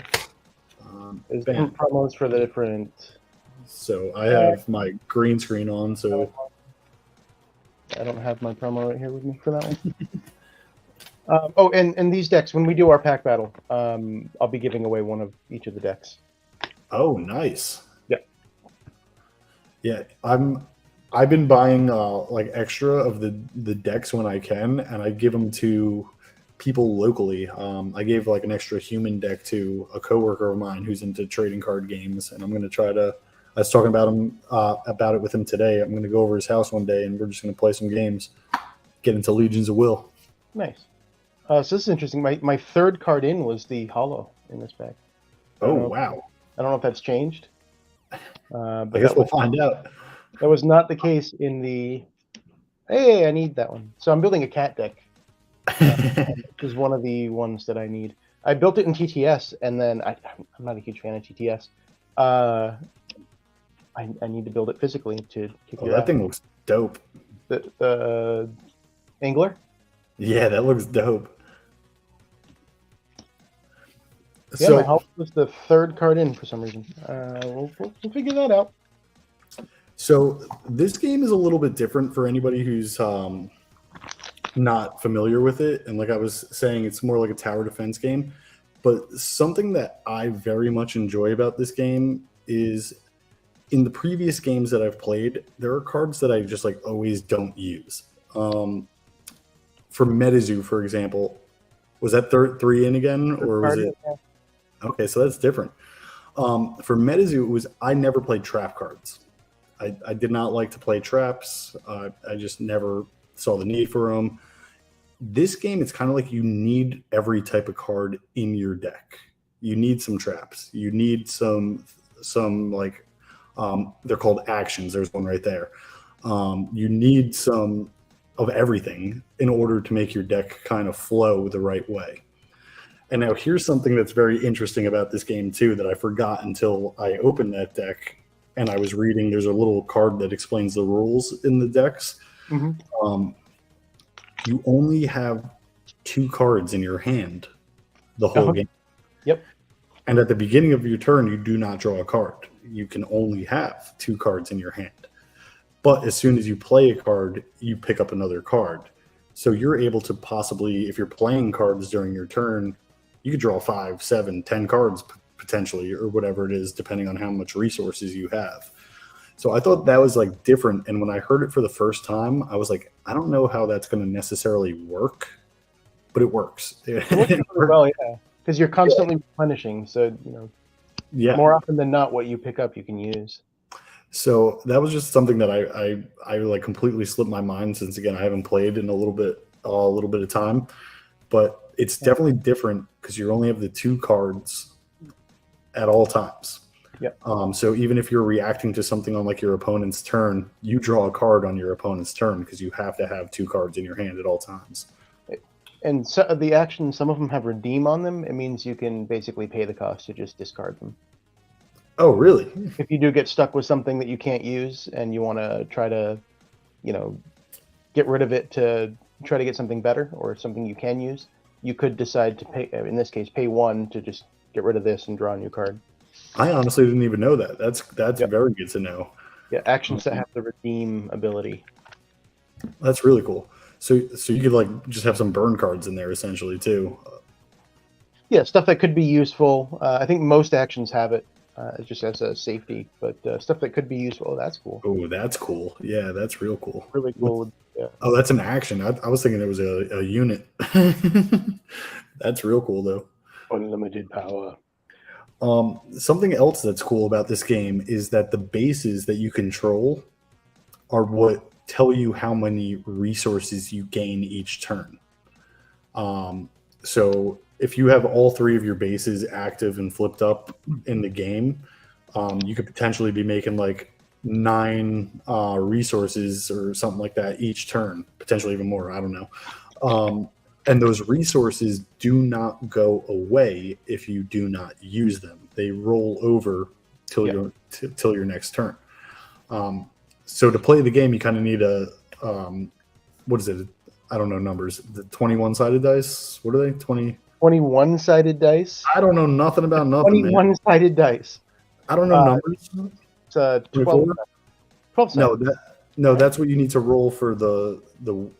There's Bam. different promos for the different. So I have my green screen on, so I don't have my promo right here with me for that one. Oh, and these decks, when we do our pack battle, I'll be giving away one of each of the decks. oh, nice. Yeah. Yeah, I've been buying like extra of the decks when I can, and I give them to people locally. I gave like an extra human deck to a coworker of mine who's into trading card games, and I'm going to try to. I was talking about it with him today. I'm going to go over his house one day, and we're just going to play some games, get into Legions of Will. Nice. So this is interesting. My third card in was the Hollow in this pack. Oh, wow. I don't know if that's changed. But I guess we'll find out. That was not the case in the. Hey, I need that one. So I'm building a cat deck. Which is one of the ones that I need. I built it in TTS, and then I'm not a huge fan of TTS. I need to build it physically to kick your that ass. thing looks dope. The Angler? Yeah, that looks dope. Yeah, my house was the third card in for some reason. We'll figure that out. So this game is a little bit different for anybody who's not familiar with it. And like I was saying, it's more like a tower defense game. But something that I very much enjoy about this game is in the previous games that I've played, there are cards that I just like always don't use. For MetaZoo, for example, was that 3 in again, or was it? Okay, so that's different. For MetaZoo, it was I never played trap cards. I did not like to play traps. I just never saw the need for them. This game, it's kind of like you need every type of card in your deck. You need some traps. You need some like they're called actions. There's one right there. You need some of everything in order to make your deck kind of flow the right way. And now here's something that's very interesting about this game too that I forgot until I opened that deck and I was reading. There's a little card that explains the rules in the decks. Mm-hmm. You only have 2 cards in your hand the whole game. Yep. And at the beginning of your turn, you do not draw a card. You can only have 2 cards in your hand. But as soon as you play a card, you pick up another card. So you're able to possibly, if you're playing cards during your turn, you could draw 5, 7, 10 cards potentially, or whatever it is, depending on how much resources you have. So I thought that was like different. And when I heard it for the first time, I was like, I don't know how that's going to necessarily work, but it works. It works really well, yeah, because you're constantly replenishing. So more often than not, what you pick up, you can use. So that was just something that I like completely slipped my mind, since again I haven't played in a little bit of time, but it's definitely different because you only have the 2 cards at all times. Yeah. So even if you're reacting to something on like your opponent's turn, you draw a card on your opponent's turn because you have to have 2 cards in your hand at all times. And so the actions, some of them have redeem on them. It means you can basically pay the cost to just discard them. Oh, really? If you do get stuck with something that you can't use and you want to try to, get rid of it to try to get something better or something you can use, you could decide to pay, in this case, pay 1 to just get rid of this and draw a new card. I honestly didn't even know that. That's very good to know. Yeah, actions that have the redeem ability. That's really cool. So you could like just have some burn cards in there essentially too. Yeah, stuff that could be useful. I think most actions have it. Just as a safety, but stuff that could be useful. That's cool. Oh, that's cool. Yeah, that's real cool. Really cool. Yeah. Oh, that's an action. I was thinking it was a unit. That's real cool, though. Unlimited power. Something else that's cool about this game is that the bases that you control are what tell you how many resources you gain each turn. So if you have all 3 of your bases active and flipped up in the game, you could potentially be making like 9 resources or something like that each turn, potentially even more. I don't know. And those resources do not go away if you do not use them. They roll over till your next turn. So to play the game, you kind of need a what is it? I don't know numbers. The 21-sided dice. What are they? 20. 21-sided dice. I don't know nothing about nothing, man. 21-sided dice. I don't know numbers. It's 12. 24? 12-sided. No, that's what you need to roll for the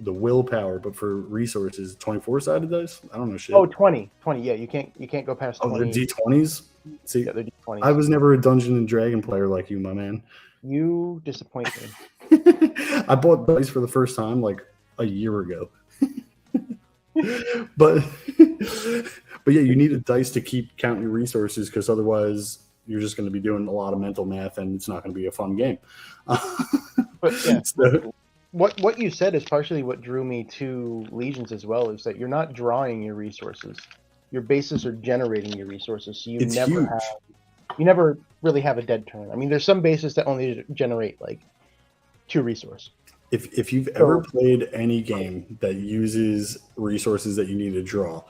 willpower, but for resources, 24-sided dice? I don't know shit. Oh, 20. Yeah, you can't go past 20. Oh, they're D20s? See, Yeah, they're D20s. I was never a Dungeon and Dragon player like you, my man. You disappoint me. I bought dice for the first time like a year ago. but yeah, you need a dice to keep counting your resources, because otherwise you're just going to be doing a lot of mental math and it's not going to be a fun game. But yeah, So, what you said is partially what drew me to Legions as well, is that you're not drawing your resources. Your bases are generating your resources, so it's huge. You never really have a dead turn. I mean, there's some bases that only generate like 2 resources. If you've ever played any game that uses resources that you need to draw,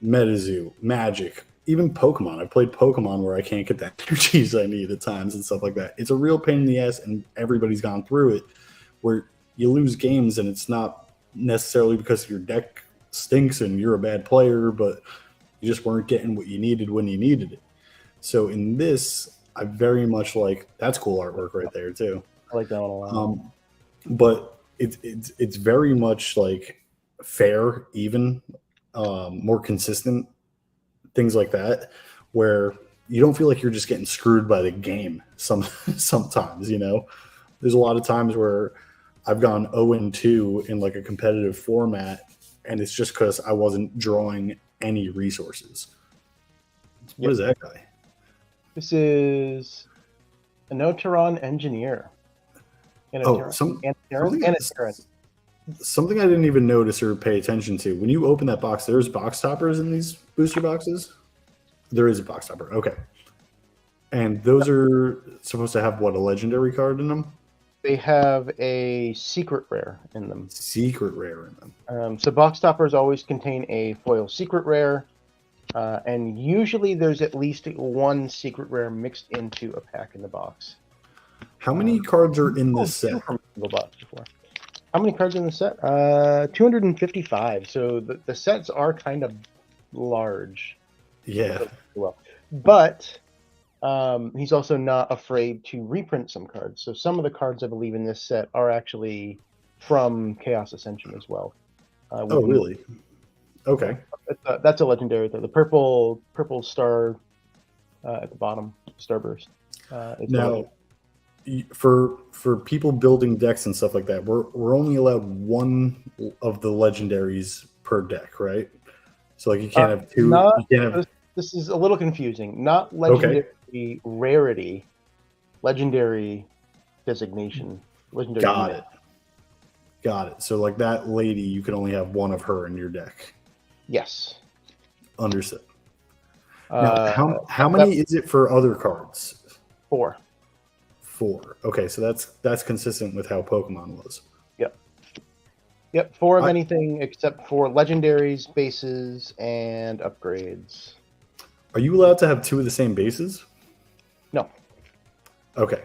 MetaZoo, Magic, even Pokemon. I've played Pokemon where I can't get the energies I need at times and stuff like that. It's a real pain in the ass, and everybody's gone through it, where you lose games and it's not necessarily because your deck stinks and you're a bad player, but you just weren't getting what you needed when you needed it. So in this, I very much like, that's cool artwork right there too. I like that one a lot. But it's very much like fair, even, more consistent, things like that, where you don't feel like you're just getting screwed by the game. Sometimes, you know, there's a lot of times where I've gone 0-2 in like a competitive format, and it's just because I wasn't drawing any resources. What is that guy? This is a Noteron Engineer. Something I didn't even notice or pay attention to. When you open that box, there's box toppers in these booster boxes? There is a box topper. Okay. And those are supposed to have, what, a legendary card in them? They have a secret rare in them. Secret rare in them. So box toppers always contain a foil secret rare. And usually there's at least 1 secret rare mixed into a pack in the box. How many cards are in this set? How many cards in the set? 255. So the sets are kind of large. Yeah. Well, but he's also not afraid to reprint some cards. So some of the cards I believe in this set are actually from Chaos Ascension as well. Oh, really? Okay. That's a legendary. The purple star at the bottom, Starburst. Now, for people building decks and stuff like that, we're only allowed 1 of the legendaries per deck, right? So like you can't have 2. This is a little confusing. Not legendary rarity, legendary designation. Legendary. Got it. So like that lady, you can only have 1 of her in your deck. Yes. Understood. Now, how many is it for other cards? 4. 4. Okay, so that's consistent with how Pokemon was. Yep. 4 of anything except for legendaries, bases, and upgrades. Are you allowed to have 2 of the same bases? No. Okay.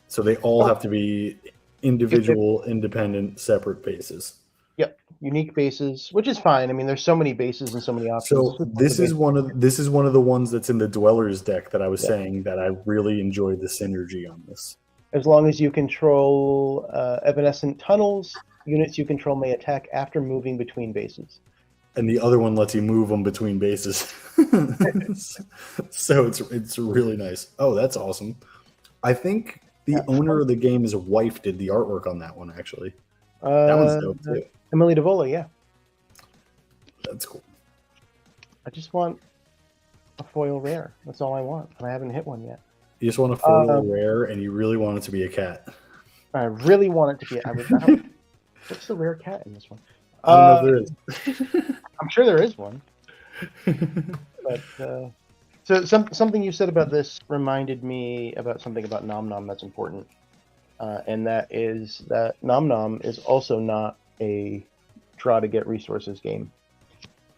So they all have to be individual, independent, separate bases. Yep. Unique bases, which is fine. I mean, there's so many bases and so many options. So this is one of the ones that's in the Dwellers deck that I was saying that I really enjoyed the synergy on this. As long as you control evanescent tunnels, units you control may attack after moving between bases. And the other one lets you move them between bases. So it's really nice. Oh, that's awesome. I think the owner of the game's wife did the artwork on that one, actually. That one's dope too. Emily DeVola, yeah. That's cool. I just want a foil rare. That's all I want. And I haven't hit one yet. You just want a foil rare, and you really want it to be a cat. I really want it to be. What's the rare cat in this one? I don't know if there is. I'm sure there is one. But so something you said about this reminded me about something about Nom Nom that's important. And that is that Nom Nom is also not a draw to get resources game.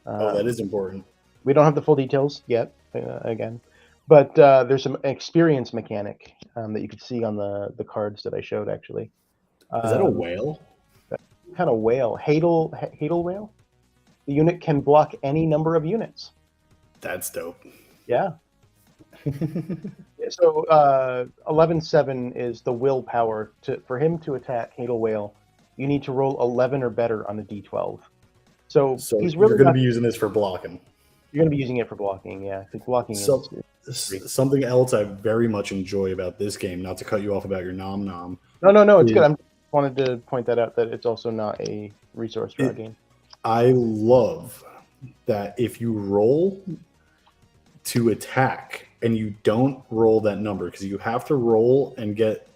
That is important. We don't have the full details yet, again, but there's some experience mechanic that you could see on the cards that I showed, actually. Is that a whale? Kind of whale. Hadal whale? The unit can block any number of units. That's dope. Yeah. So 11/7 is the willpower for him to attack Hadal Whale. You need to roll 11 or better on a d12. So he's really you're going to be using this for blocking. You're going to be using it for blocking, yeah. Because blocking is something else I very much enjoy about this game. Not to cut you off about your Nom Nom. No, it's good. I wanted to point that out, that it's also not a resource draw game. I love that if you roll to attack and you don't roll that number, because you have to roll and get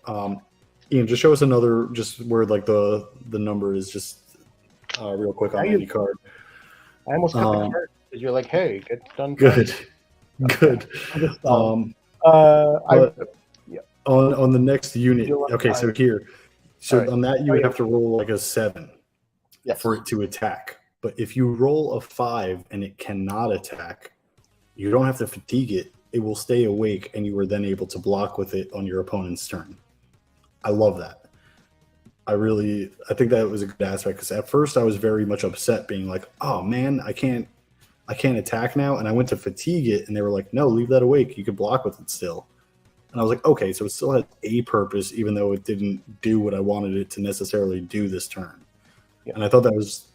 Ian, just show us another, just where like the number is, just real quick on any card. I almost cut the card because you're like, hey, get done. Good. On the next unit, okay, so here, right. On that you would have to roll like a 7 yes. for it to attack. But if you roll a 5 and it cannot attack, you don't have to fatigue it. It will stay awake, and you are then able to block with it on your opponent's turn. I love that. I think that was a good aspect, because at first I was very much upset, being like, oh man, I can't attack now. And I went to fatigue it, and they were like, no, leave that awake. You can block with it still. And I was like, okay, so it still had a purpose, even though it didn't do what I wanted it to necessarily do this turn. Yeah. And I thought that was,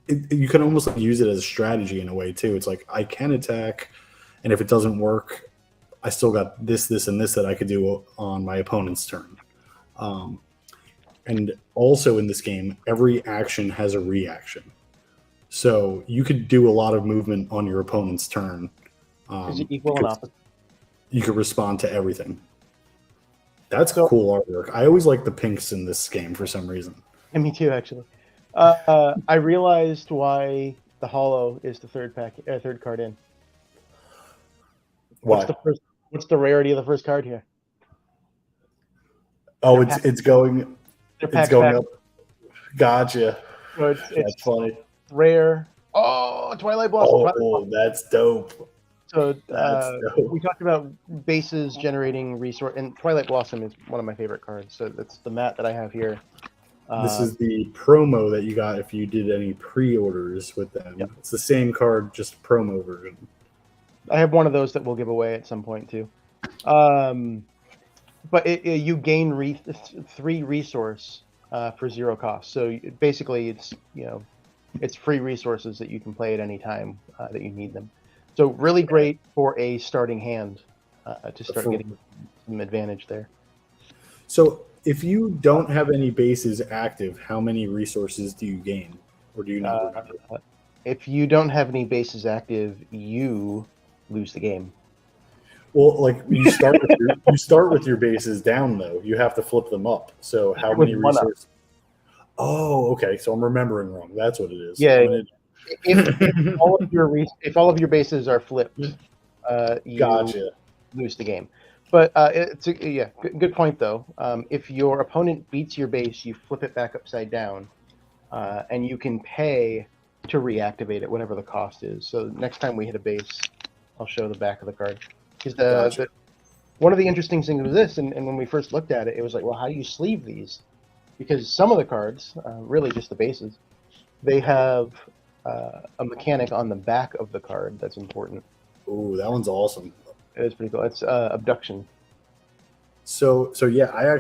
you can almost use it as a strategy in a way too. It's like, I can attack, and if it doesn't work, I still got this, and this that I could do on my opponent's turn. And also in this game, every action has a reaction. So you could do a lot of movement on your opponent's turn. Is it equal and opposite? You could respond to everything. That's cool artwork. I always like the pinks in this game for some reason. And me too, actually. I realized why the Hollow is the third card in. Why? What's the rarity of the first card here? Oh, it's going up. Gotcha. So that's funny. Rare. Oh, Twilight Blossom. Oh, that's dope. So we talked about bases generating resource, and Twilight Blossom is one of my favorite cards. So that's the mat that I have here. This is the promo that you got if you did any pre-orders with them. Yep. It's the same card, just promo version. I have one of those that we'll give away at some point too. But you gain 3 resource for 0 cost. So basically, it's free resources that you can play at any time that you need them. So really great for a starting hand to start getting some advantage there. So if you don't have any bases active, how many resources do you gain, or do you not remember? If you don't have any bases active, you lose the game. Well, like you start with your bases down, though. You have to flip them up. So how many resources? Oh, okay. So I'm remembering wrong. That's what it is. Yeah. If all of your bases are flipped, you lose the game. But it's good point though. If your opponent beats your base, you flip it back upside down, and you can pay to reactivate it, whatever the cost is. So next time we hit a base, I'll show the back of the card. Because one of the interesting things with this, and when we first looked at it, it was like, well, how do you sleeve these? Because some of the cards, really just the bases, they have a mechanic on the back of the card that's important. Ooh, that one's awesome. It is pretty cool. It's abduction. So yeah, I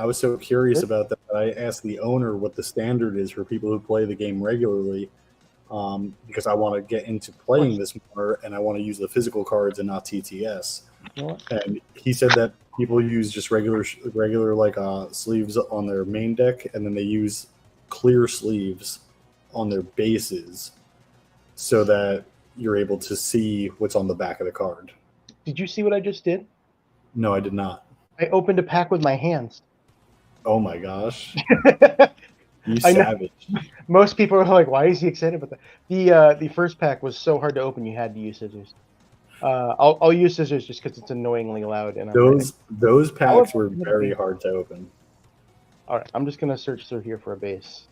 was so curious about that. I asked the owner what the standard is for people who play the game regularly, because I want to get into playing this more, and I want to use the physical cards and not TTS. And he said that people use just regular like sleeves on their main deck, and then they use clear sleeves on their bases, so that you're able to see what's on the back of the card. Did you see what I just did? No, I did not. I opened a pack with my hands. Oh my gosh. You savage. Most people are like, why is he excited about that? The first pack was so hard to open, you had to use scissors. I'll use scissors just because it's annoyingly loud. And those packs were very hard to open. All right, I'm just going to search through here for a base.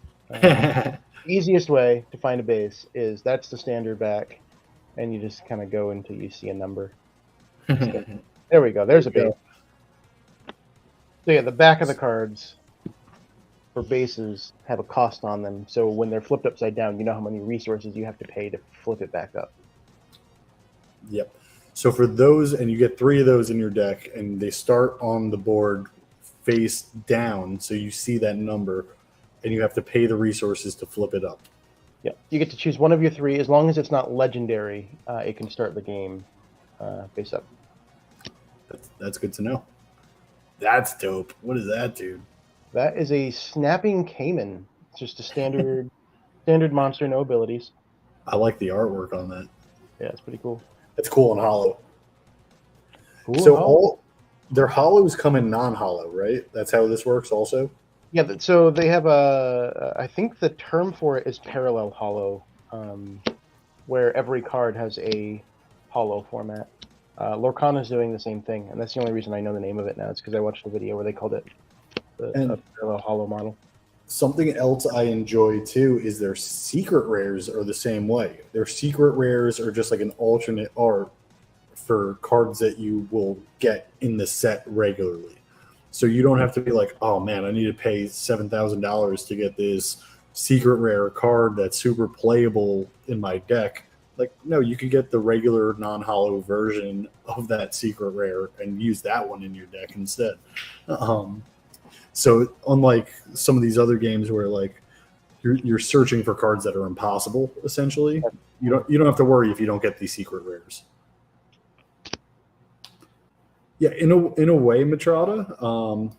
Easiest way to find a base is that's the standard back, and you just kind of go until you see a number. There we go. There's a base. So yeah, the back of the cards for bases have a cost on them. So when they're flipped upside down, you know how many resources you have to pay to flip it back up. Yep. So for those, and you get 3 of those in your deck, and they start on the board face down, so you see that number, and you have to pay the resources to flip it up. Yeah, you get to choose one of your 3. As long as it's not legendary, it can start the game face up. That's good to know. That's dope. What is that, dude? That is a snapping Cayman. It's just a standard monster, no abilities. I like the artwork on that. Yeah, it's pretty cool. It's cool and hollow. Cool. So all their hollows come in non-hollow, right? That's how this works also? Yeah, so they have I think the term for it is parallel hollow, where every card has a hollow format. Lorcana's doing the same thing, and that's the only reason I know the name of it now. It's because I watched the video where they called it a parallel hollow model. Something else I enjoy too is their secret rares are the same way. Their secret rares are just like an alternate art for cards that you will get in the set regularly. So you don't have to be like, oh man, I need to pay $7,000 to get this secret rare card that's super playable in my deck. Like, no, you could get the regular non-hollow version of that secret rare and use that one in your deck instead. So unlike some of these other games where like you're searching for cards that are impossible, essentially, you don't have to worry if you don't get these secret rares. Yeah, in a way, Matrada,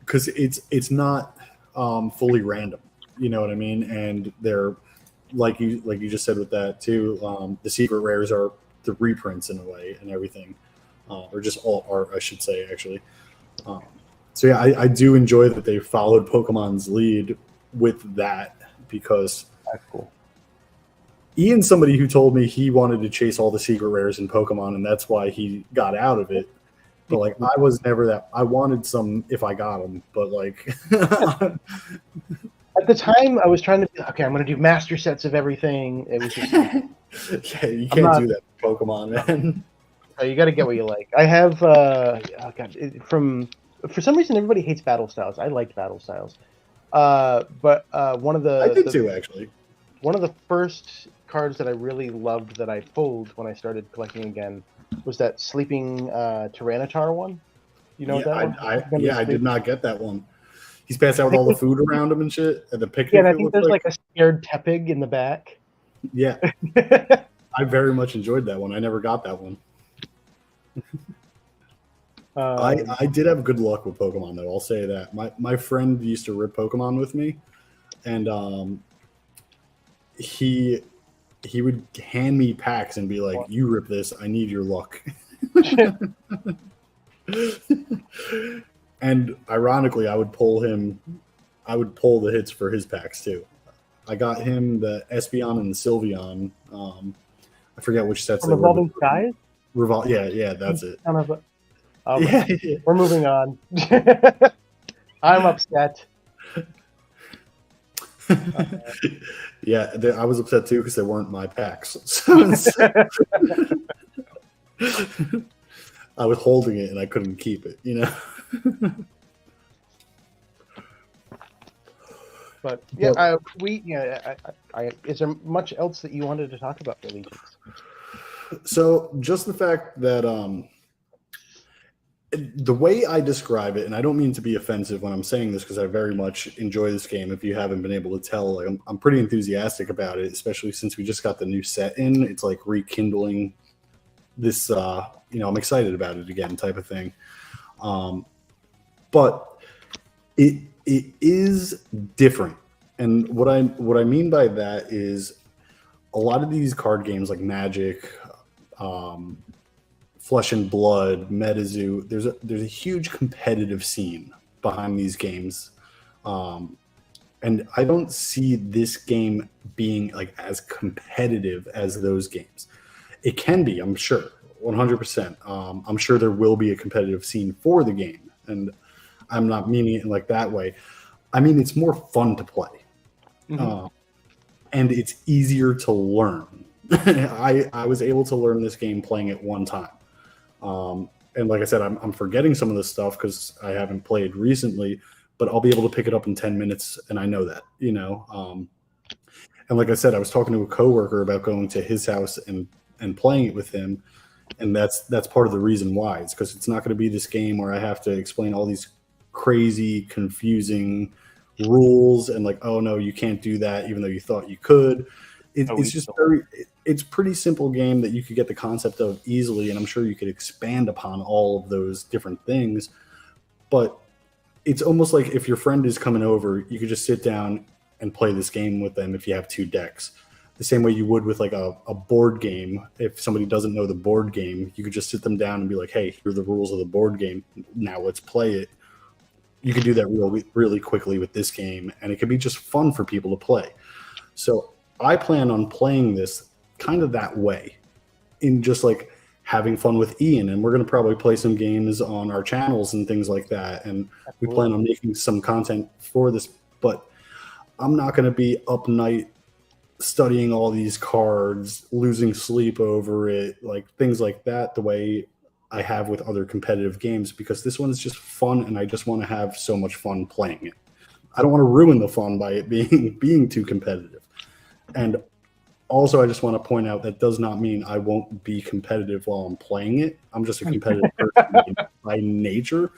because it's not fully random. You know what I mean? And they're like you just said with that too. The secret rares are the reprints in a way and everything, or just all art, I should say, actually. So yeah, I do enjoy that they followed Pokemon's lead with that because that's cool. Ian's somebody who told me he wanted to chase all the secret rares in Pokemon, and that's why he got out of it. But like, I was never that. I wanted some if I got them, but like, at the time, I was trying to be okay. I'm going to do master sets of everything. It was just yeah, you can't do that with Pokemon, man. You got to get what you like. I have for some reason everybody hates battle styles. I liked battle styles, but one of the I did too, actually. One of the first cards that I really loved that I pulled when I started collecting again was that sleeping Tyranitar one. You know that one? I did not get that one. He's passed out with all the food around him and shit at the picnic. Yeah, and I think there's like a scared Tepig in the back. Yeah. I very much enjoyed that one. I never got that one. I did have good luck with Pokemon, though. I'll say that. My friend used to rip Pokemon with me, and he would hand me packs and be like, "You rip this. I need your luck." And ironically, I would pull the hits for his packs too. I got him the Espeon and the Sylveon. I forget which sets they were. Revolving Skies? Yeah, that's it. We're moving on. I'm upset. Yeah, I was upset too because they weren't my packs. I was holding it and I couldn't keep it, you know. But yeah, is there much else that you wanted to talk about for Legions? So just the fact that the way I describe it, and I don't mean to be offensive when I'm saying this because I very much enjoy this game. If you haven't been able to tell, like I'm pretty enthusiastic about it, especially since we just got the new set in. It's like rekindling this, I'm excited about it again type of thing. But it is different. And what I mean by that is a lot of these card games like Magic, Flesh and Blood, MetaZoo, there's a huge competitive scene behind these games. And I don't see this game being like as competitive as those games. It can be, I'm sure, 100%. I'm sure there will be a competitive scene for the game. And I'm not meaning it in like that way. I mean, it's more fun to play. Mm-hmm. And it's easier to learn. I was able to learn this game playing it one time. And like I said, I'm forgetting some of this stuff because I haven't played recently. but I'll be able to pick it up in 10 minutes, and I know that, you know. And like I said, I was talking to a coworker about going to his house and playing it with him, and that's part of the reason why. It's because it's not going to be this game where I have to explain all these crazy, confusing rules and like, oh no, you can't do that, even though you thought you could. It's just it's pretty simple game that you could get the concept of easily, and I'm sure you could expand upon all of those different things. But it's almost like if your friend is coming over, you could just sit down and play this game with them if you have two decks. The same way you would with like a board game. If somebody doesn't know the board game, you could just sit them down and be like, hey, here are the rules of the board game. Now let's play it. You could do that really quickly with this game, and it could be just fun for people to play. So I plan on playing this kind of that way, in just like having fun with Ian, and we're going to probably play some games on our channels and things like that. And we plan on making some content for this, but I'm not going to be up night studying all these cards, losing sleep over it, like things like that, the way I have with other competitive games, because this one is just fun, and I just want to have so much fun playing it. I don't want to ruin the fun by it being too competitive. And also, I just want to point out that does not mean I won't be competitive while I'm playing it. I'm just a competitive person by nature.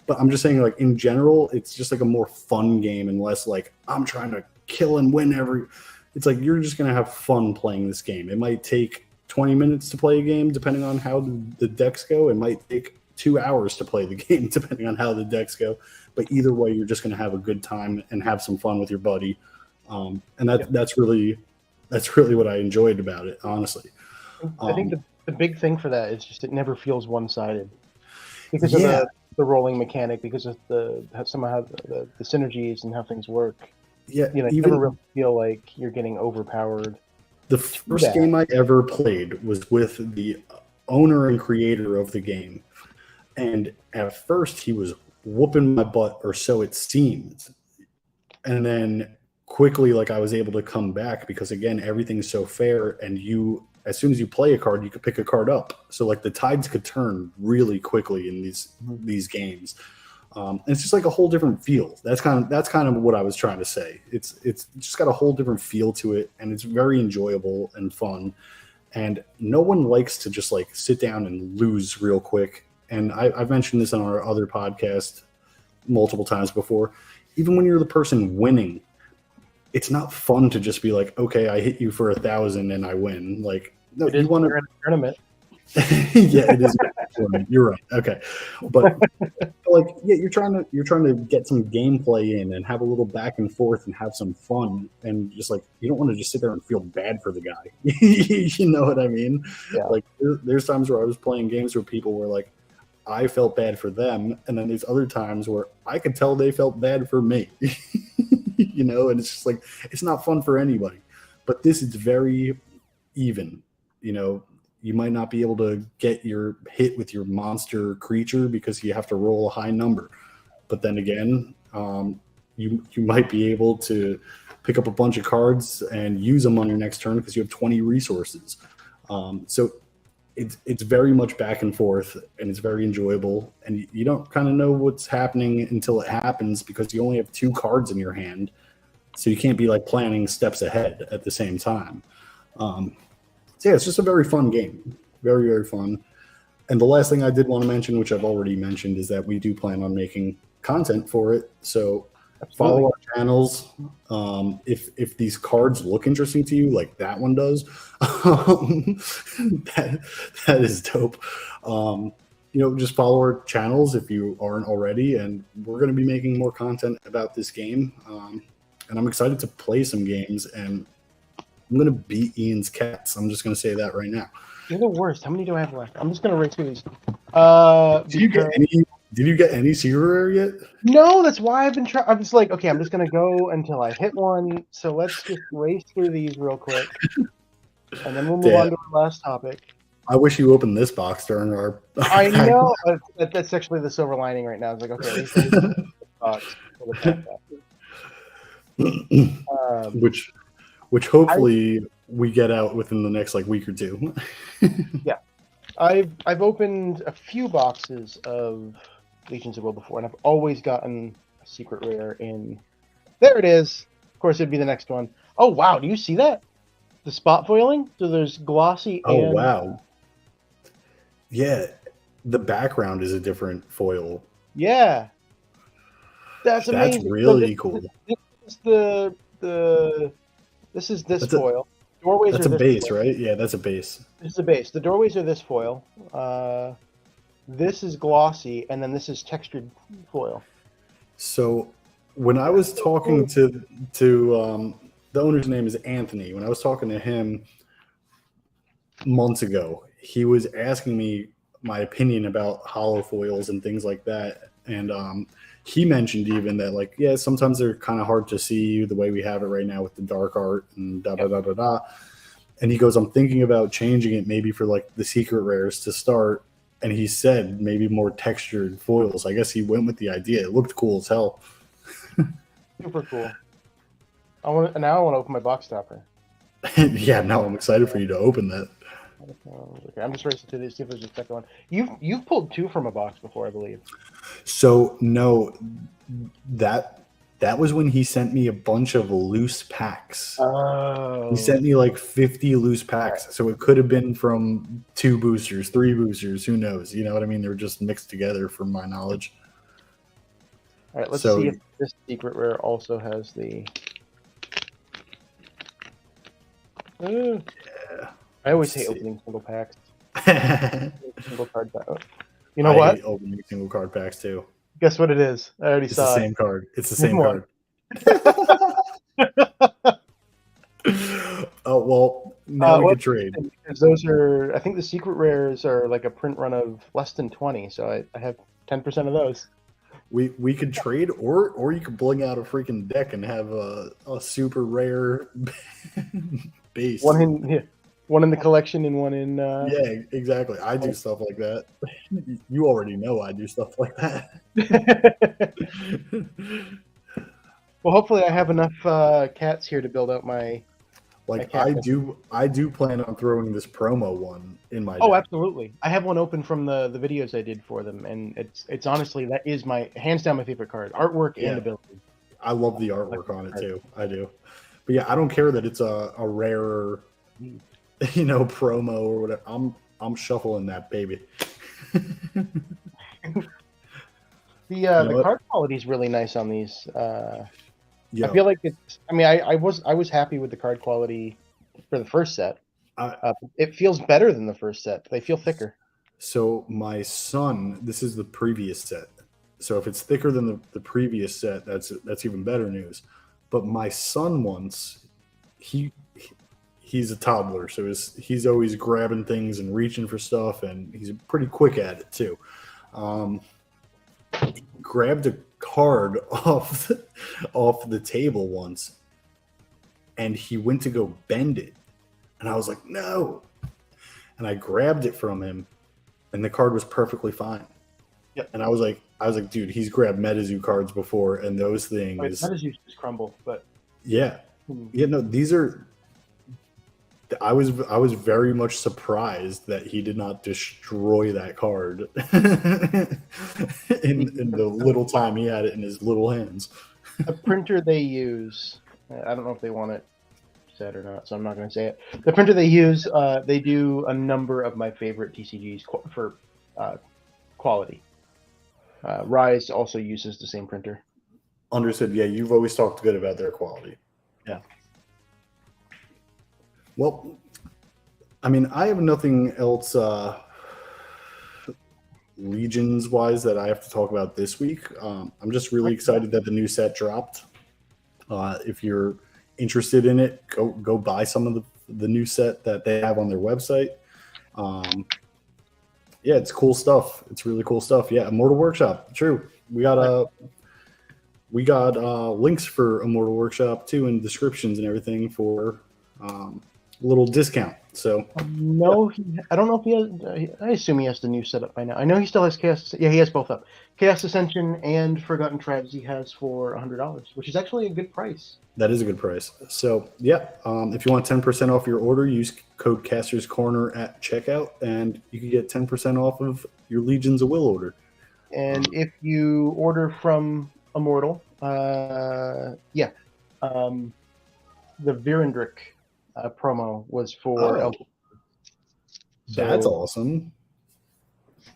But I'm just saying, like, in general, it's just like a more fun game, and less like I'm trying to kill and win every. It's like you're just going to have fun playing this game. It might take 20 minutes to play a game, depending on how the decks go. It might take 2 hours to play the game, depending on how the decks go. But either way, you're just going to have a good time and have some fun with your buddy. And that's really what I enjoyed about it, honestly. I think the big thing for that is just it never feels one-sided because of the rolling mechanic, because of somehow the synergies and how things work. Yeah, you never really feel like you're getting overpowered. The first game I ever played was with the owner and creator of the game, and at first he was whooping my butt, or so it seemed, and then quickly, like, I was able to come back because, again, everything's so fair, and as soon as you play a card, you could pick a card up. So like the tides could turn really quickly in these games. It's just like a whole different feel. That's kind of what I was trying to say. It's just got a whole different feel to it, and it's very enjoyable and fun. And no one likes to just like sit down and lose real quick. And I've mentioned this on our other podcast multiple times before. Even when you're the person winning, it's not fun to just be like, okay, I hit you for 1,000 and I win. Like, no, you want to tournament. Yeah, it is. You're right. Okay, but like, yeah, you're trying to get some gameplay in and have a little back and forth and have some fun, and just like, you don't want to just sit there and feel bad for the guy. You know what I mean? Yeah. Like, there's times where I was playing games where people were like, I felt bad for them, and then there's other times where I could tell they felt bad for me. You know, and it's just like, it's not fun for anybody. But this is very even. You know, you might not be able to get your hit with your monster creature because you have to roll a high number. But then again, you might be able to pick up a bunch of cards and use them on your next turn because you have 20 resources. So it's very much back and forth, and it's very enjoyable. And you don't kind of know what's happening until it happens, because you only have 2 cards in your hand. So you can't be like planning steps ahead at the same time. So yeah, it's just a very fun game. Very, very fun. And the last thing I did want to mention, which I've already mentioned, is that we do plan on making content for it. So follow our channels. If these cards look interesting to you, like that one does, that is dope. You know, just follow our channels if you aren't already, and we're going to be making more content about this game. And I'm excited to play some games, and I'm going to beat Ian's cats. I'm just going to say that right now. You're the worst. How many do I have left? I'm just going to rate through these. Did you get any secret rare yet? No, that's why I've been trying. I'm just like, okay, I'm just going to go until I hit one. So let's just race through these real quick. And then we'll move on to our last topic. I wish you opened this box during our... I know. That's actually the silver lining right now. It's like, okay, at least I this box. Which hopefully we get out within the next like week or two. Yeah, I've opened a few boxes of Legions of Will before, and I've always gotten secret rare in. There it is. Of course, it'd be the next one. Oh wow! Do you see that? The spot foiling. So there's glossy. Oh and... wow! Yeah, the background is a different foil. Yeah, that's amazing. That's really cool. This is this foil. Doorways that's are a base, foil. right? Yeah, that's a base. This is the base. The doorways are this foil. This is glossy, and then this is textured foil. So when I was talking to the owner's name is Anthony. When I was talking to him months ago, he was asking me my opinion about hollow foils and things like that. And he mentioned even that, like, yeah, sometimes they're kind of hard to see the way we have it right now with the dark art and da da da da da. And he goes, I'm thinking about changing it maybe for like the secret rares to start. And he said maybe more textured foils. I guess he went with the idea. It looked cool as hell. Super cool. Now I want to open my box topper. Yeah, now I'm excited for you to open that. Okay, I'm just racing to see if there's a second one. You've pulled 2 from a box before, I believe. So no, that was when he sent me a bunch of loose packs. Oh. He sent me like 50 loose packs. So it could have been from 2 boosters, 3 boosters, who knows? You know what I mean? They were just mixed together from my knowledge. All right, let's see if this secret rare also has the... Yeah. I always hate opening single packs. Single card pack. You know what? I hate opening single card packs too. Guess what it is? I already saw it. It's the same card. It's the same card. Oh, well, now we can trade. Because those are, I think the secret rares are like a print run of less than 20, so I have 10% of those. We could trade, or you could bling out a freaking deck and have a super rare base. One in the collection and one in... Yeah, exactly. I do stuff like that. You already know I do stuff like that. Well, hopefully I have enough cats here to build out my... Like, I do plan on throwing this promo one in my deck. Oh, absolutely. I have one open from the videos I did for them, and it's honestly, that is my, hands down, my favorite card. Artwork and ability. I love the artwork on it, too. I do. But yeah, I don't care that it's a rare... promo or whatever. I'm shuffling that baby. The card quality is really nice on these. Yeah. I feel like it's. I mean, I was happy with the card quality for the first set. It feels better than the first set. They feel thicker. So my son, this is the previous set. So if it's thicker than the previous set, that's even better news. But my son once, he's a toddler, so he's always grabbing things and reaching for stuff, and he's pretty quick at it too. He grabbed a card off the table once, and he went to go bend it, and I was like, no, and I grabbed it from him, and the card was perfectly fine. Yep. And I was like, dude, he's grabbed MetaZoo cards before, and those things. MetaZoo just crumble, but yeah, no, these are. I was very much surprised that he did not destroy that card in the little time he had it in his little hands. The printer they use, I don't know if they want it said or not, so I'm not going to say it. The printer they use, they do a number of my favorite TCGs for quality. Rise also uses the same printer. Understood. Yeah, you've always talked good about their quality. Yeah. Well, I mean, I have nothing else Legions-wise that I have to talk about this week. I'm just really excited that the new set dropped. If you're interested in it, go buy some of the new set that they have on their website. Yeah, it's cool stuff. It's really cool stuff. Yeah, Immortal Workshop. True. We got links for Immortal Workshop too in descriptions and everything for little discount. So no, I don't know if he has. I assume he has the new setup by now. I know he still has Chaos. Yeah, he has both up. Chaos Ascension and Forgotten Tribes he has for $100, which is actually a good price. That is a good price. So yeah, if you want 10% off your order, use code Caster's Corner at checkout, and you can get 10% off of your Legions of Will order. And if you order from Immortal. Yeah. The Virendrick promo was for Oh, LG. that's So awesome.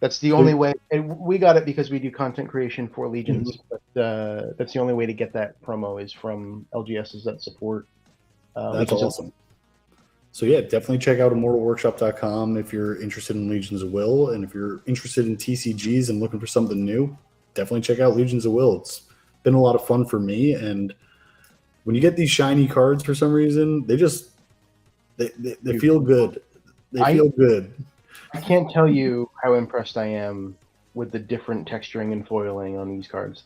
that's the only way. And we got it because we do content creation for Legions. Mhm. But that's the only way to get that promo is from LGSs that support That's Legions of. awesome. So yeah, definitely check out immortalworkshop.com if you're interested in Legions of Will, and if you're interested in TCGs and looking for something new, definitely check out Legions of Will. It's been a lot of fun for me, and when you get these shiny cards for some reason, they feel good. They I feel good. I can't tell you how impressed I am with the different texturing and foiling on these cards.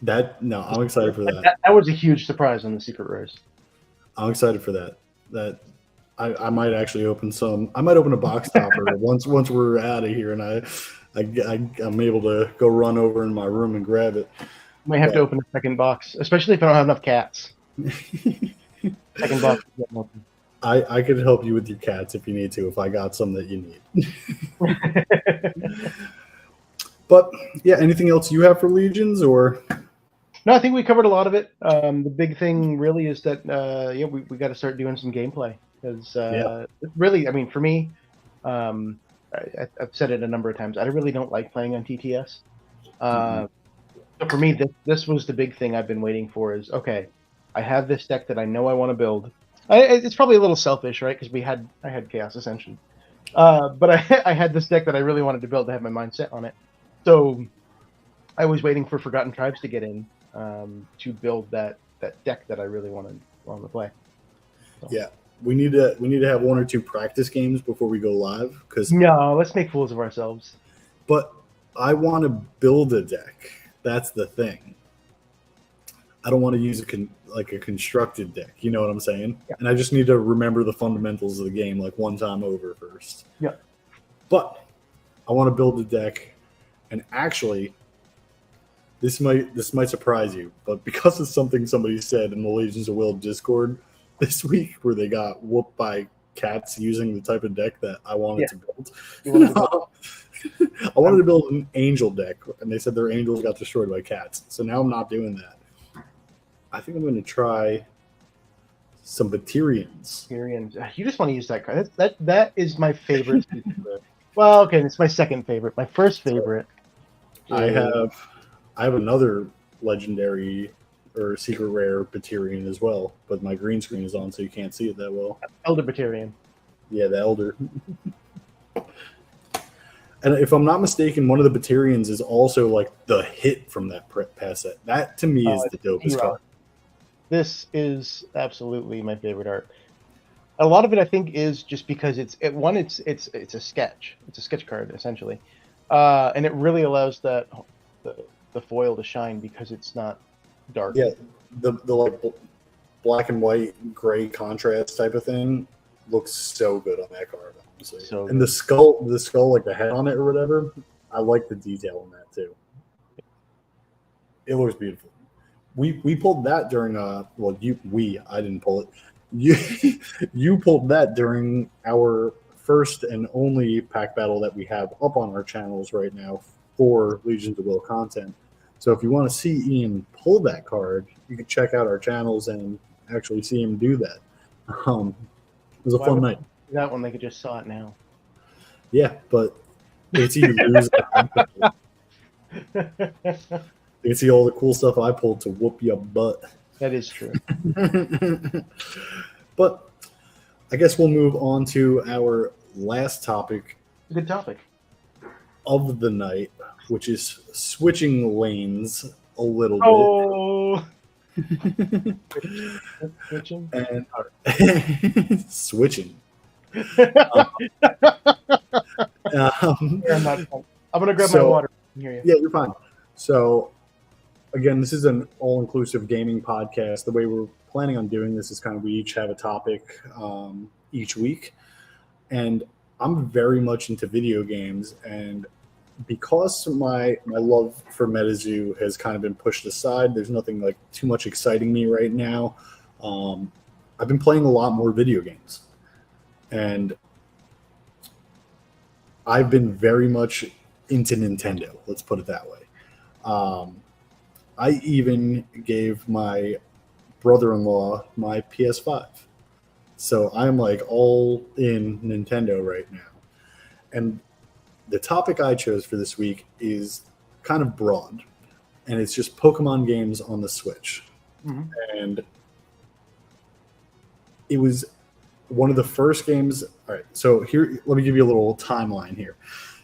I'm excited for that. That was a huge surprise on the Secret Rares. I'm excited for that. That I might actually open some. I might open a box topper once we're out of here, and I'm able to go run over in my room and grab it. Might have to open a second box, especially if I don't have enough cats. Second box. I could help you with your cats if you need to, if I got some that you need. But yeah, anything else you have for Legions or? No, I think we covered a lot of it. The big thing really is that we got to start doing some gameplay because really, I mean, for me, I've said it a number of times. I really don't like playing on TTS. So for me, this was the big thing I've been waiting for. Is okay, I have this deck that I know I want to build. It's probably a little selfish, right? Because I had Chaos Ascension, but I had this deck that I really wanted to build to have my mind set on it. So I was waiting for Forgotten Tribes to get in to build that deck that I really wanted to play. So. Yeah, we need to have one or two practice games before we go live. Because no, let's make fools of ourselves. But I want to build a deck. That's the thing. I don't want to use a constructed deck. You know what I'm saying? Yeah. And I just need to remember the fundamentals of the game like one time over first. Yeah. But I want to build a deck, and actually, this might surprise you, but because of something somebody said in the Legions of Will Discord this week, where they got whooped by cats using the type of deck that I wanted to build. I wanted to build an angel deck, and they said their angels got destroyed by cats. So now I'm not doing that. I think I'm going to try some Batirians. You just want to use that card. That is my favorite. Well, okay, it's my second favorite. My first favorite. I have another legendary or secret rare Batirian as well, but my green screen is on, so you can't see it that well. Elder Batirian. Yeah, the Elder. And if I'm not mistaken, one of the Batirians is also like the hit from that pass set. That to me is the dopest card. This is absolutely my favorite art. A lot of it, I think, is just because it's a sketch. It's a sketch card essentially, and it really allows the foil to shine because it's not dark. Yeah, the like black and white gray contrast type of thing looks so good on that card. So and the skull, like the head on it or whatever, I like the detail on that too. It looks beautiful. We pulled that during I didn't pull it. You pulled that during our first and only pack battle that we have up on our channels right now for Legions of Will content. So if you want to see Ian pull that card, you can check out our channels and actually see him do that. It was a fun night. That one, they could just saw it now. Yeah, but they see you lose. You can see all the cool stuff I pulled to whoop your butt. That is true. But I guess we'll move on to our last topic. Good topic. Of the night, which is switching lanes a little bit. Switching? And switching. I'm going to grab my water. Yeah, you're fine. So, again, this is an all-inclusive gaming podcast. The way we're planning on doing this is kind of we each have a topic each week. And I'm very much into video games. And because my love for MetaZoo has kind of been pushed aside, there's nothing like too much exciting me right now. I've been playing a lot more video games. And I've been very much into Nintendo, let's put it that way. I even gave my brother-in-law my PS5. So I'm like all in Nintendo right now. And the topic I chose for this week is kind of broad, and it's just Pokemon games on the Switch. Mhm. And it was one of the first games. All right, so here, let me give you a little timeline here.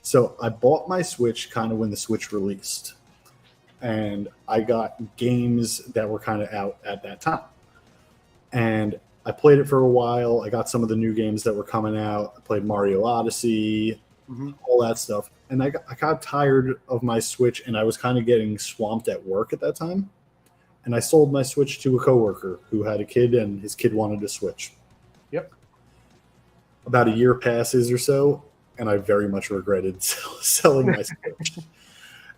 So I bought my Switch kind of when the Switch released, and I got games that were kind of out at that time. And I played it for a while. I got some of the new games that were coming out. I played Mario Odyssey, all that stuff. And I got tired of my Switch, and I was kind of getting swamped at work at that time. And I sold my Switch to a coworker who had a kid, and his kid wanted a Switch. Yep. About a year passes or so, and I very much regretted selling my Switch.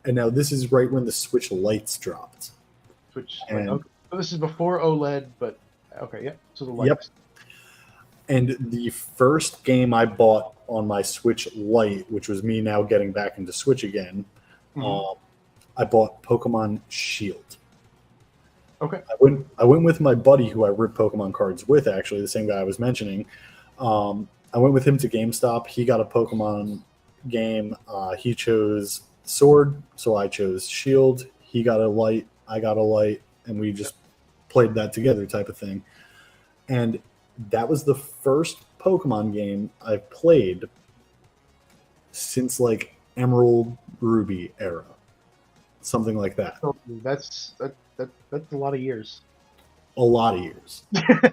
And now this is right when the Switch lights dropped. Switch. And, Okay. So this is before OLED, but okay, yep. So the lights. Yep. And the first game I bought on my Switch Lite, which was me now getting back into Switch again, I bought Pokemon Shield. Okay. I went with my buddy who I ripped Pokemon cards with, actually, the same guy I was mentioning. I went with him to GameStop. He got a Pokemon game. He chose Sword, so I chose Shield. He got a Light, I got a Light, and we just played that together type of thing. And that was the first Pokemon game I've played since like Emerald Ruby era. Something like that. So that's a lot of years. A lot of years.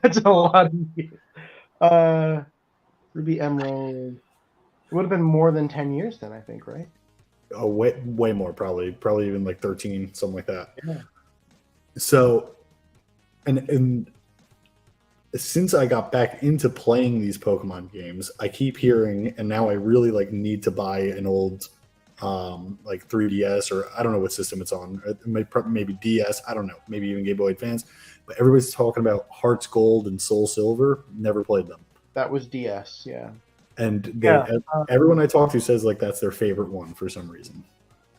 That's a lot of years. Ruby Emerald. It would have been more than 10 years then, I think, right? Oh, way more, probably even like 13, something like that. Yeah. So, and since I got back into playing these Pokemon games, I keep hearing, and now I really like need to buy an old like 3DS, or I don't know what system it's on. Maybe DS, I don't know, maybe even Game Boy Advance. But everybody's talking about Hearts Gold and Soul Silver. Never played them. That was DS, yeah. And everyone I talk to says like that's their favorite one for some reason.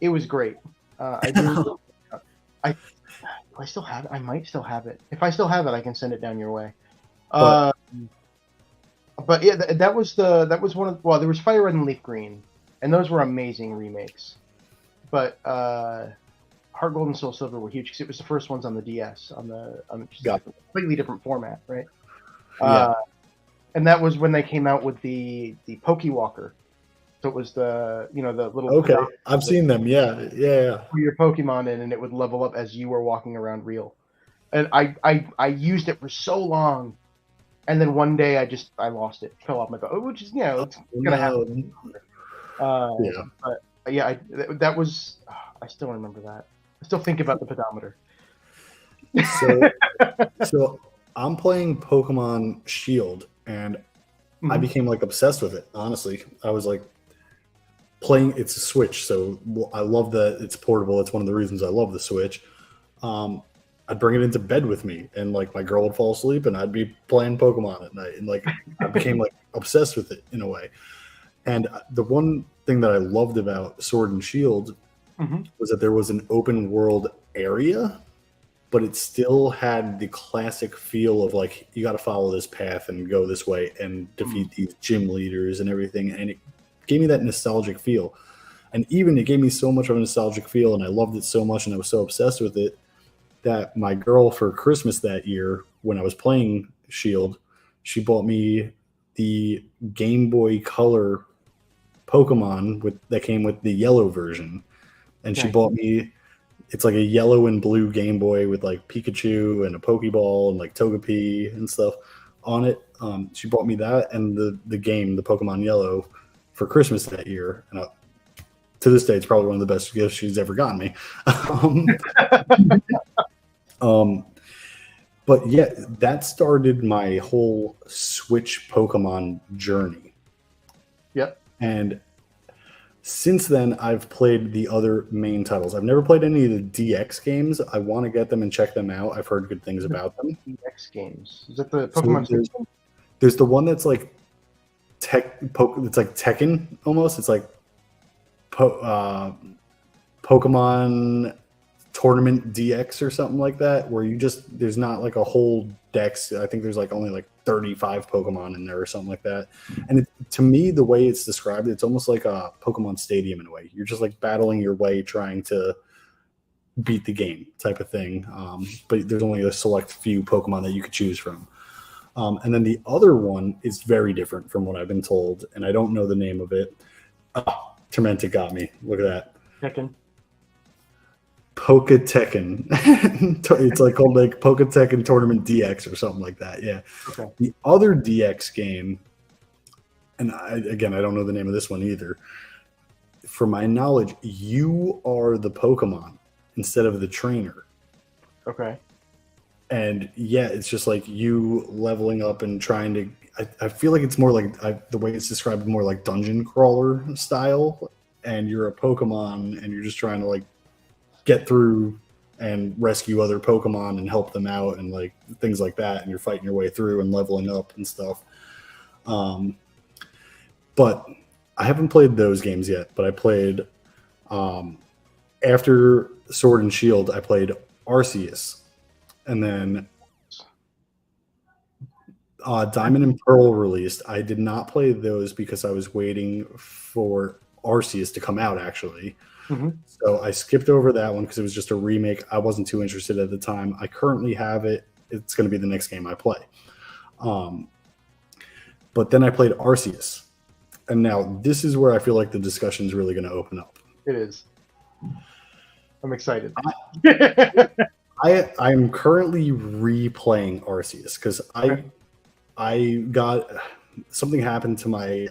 It was great. I do. I still have it. I might still have it. If I still have it, I can send it down your way. But yeah, that was one of, well, there was Fire Red and Leaf Green, and those were amazing remakes. But Heart Gold and Soul Silver were huge because it was the first ones on the DS, on just a completely different format, right? Yeah. And that was when they came out with the Pokewalker. So it was the little. Okay, I've seen them. Yeah. Put your Pokemon in, and it would level up as you were walking around real. And I used it for so long, and then one day I lost it, fell off my boat, which is it's gonna happen. Yeah. But yeah, that was. I still remember that. I still think about the pedometer. So I'm playing Pokemon Shield, and I became like obsessed with it. Honestly, I was like playing. It's a Switch, so I love that it's portable. It's one of the reasons I love the Switch. I'd bring it into bed with me, and like my girl would fall asleep, and I'd be playing Pokemon at night, and like I became like obsessed with it in a way. And the one thing that I loved about Sword and Shield was that there was an open world area, but it still had the classic feel of like you got to follow this path and go this way and defeat these gym leaders and everything. And it gave me that nostalgic feel. And even it gave me so much of a nostalgic feel, and I loved it so much, and I was so obsessed with it that my girl for Christmas that year, when I was playing Shield, she bought me the Game Boy Color Pokemon that came with the yellow version. And she bought me, it's like a yellow and blue Game Boy with like Pikachu and a Pokeball and like Togepi and stuff on it. She bought me that and the game, the Pokemon Yellow, for Christmas that year. And to this day, it's probably one of the best gifts she's ever gotten me. But yeah, that started my whole Switch Pokemon journey. Yep. And since then, I've played the other main titles. I've never played any of the DX games. I want to get them and check them out. I've heard good things about them. DX games. Is that the Pokemon? So there's the one that's like it's like Tekken almost. It's like Pokemon Tournament DX or something like that, where there's not like a whole dex. I think there's like only like 35 Pokemon in there or something like that. And to me, the way it's described, it's almost like a Pokemon Stadium in a way. You're just like battling your way, trying to beat the game type of thing. But there's only a select few Pokemon that you could choose from. And then the other one is very different from what I've been told, and I don't know the name of it. Tormented got me. Look at that. Tekken. Poketekken. It's like called like Poketekken Tournament DX or something like that. Yeah. Okay. The other DX game, and I don't know the name of this one either. From my knowledge, you are the Pokemon instead of the trainer. Okay. And yeah, it's just like you leveling up and trying to. I feel like it's more like the way it's described, more like dungeon crawler style. And you're a Pokemon, and you're just trying to like get through and rescue other Pokemon and help them out and like things like that. And you're fighting your way through and leveling up and stuff. But I haven't played those games yet. But I played after Sword and Shield. I played Arceus. And then Diamond and Pearl released. I did not play those because I was waiting for Arceus to come out, actually. Mm-hmm. So I skipped over that one because it was just a remake. I wasn't too interested at the time. I currently have it. It's going to be the next game I play. But then I played Arceus. And now this is where I feel like the discussion is really going to open up. It is. I'm excited. I'm currently replaying Arceus because I got something happened to my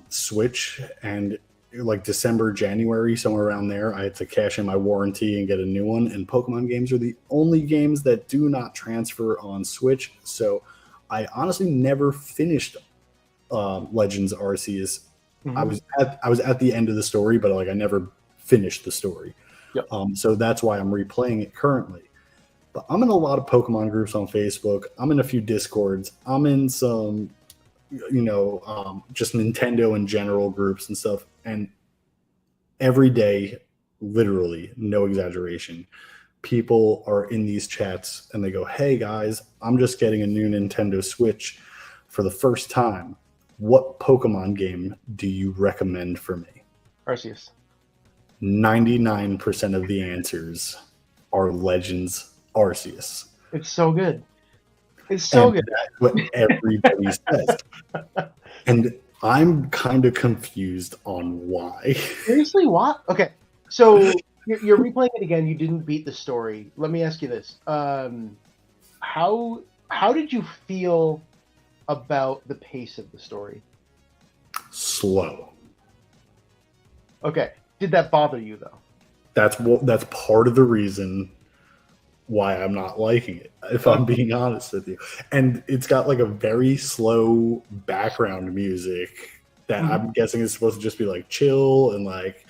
Switch, and like December, January, somewhere around there, I had to cash in my warranty and get a new one. And Pokemon games are the only games that do not transfer on Switch. So I honestly never finished Legends Arceus. Mm-hmm. I was at the end of the story, but like I never finished the story. Yep. So that's why I'm replaying it currently. But I'm in a lot of Pokemon groups on Facebook. I'm in a few Discords. I'm in some, just Nintendo in general groups and stuff. And every day, literally, no exaggeration, people are in these chats and they go, "Hey guys, I'm just getting a new Nintendo Switch for the first time. What Pokemon game do you recommend for me?" Arceus. 99% of the answers are Legends Arceus. It's so good. It's so good. That's what everybody says. And I'm kind of confused on why. Seriously, what? Okay, so you're replaying it again. You didn't beat the story. Let me ask you this: how did you feel about the pace of the story? Slow. Okay, did that bother you though? That's part of the reason why I'm not liking it, if I'm being honest with you. And it's got like a very slow background music that I'm guessing is supposed to just be like chill, and like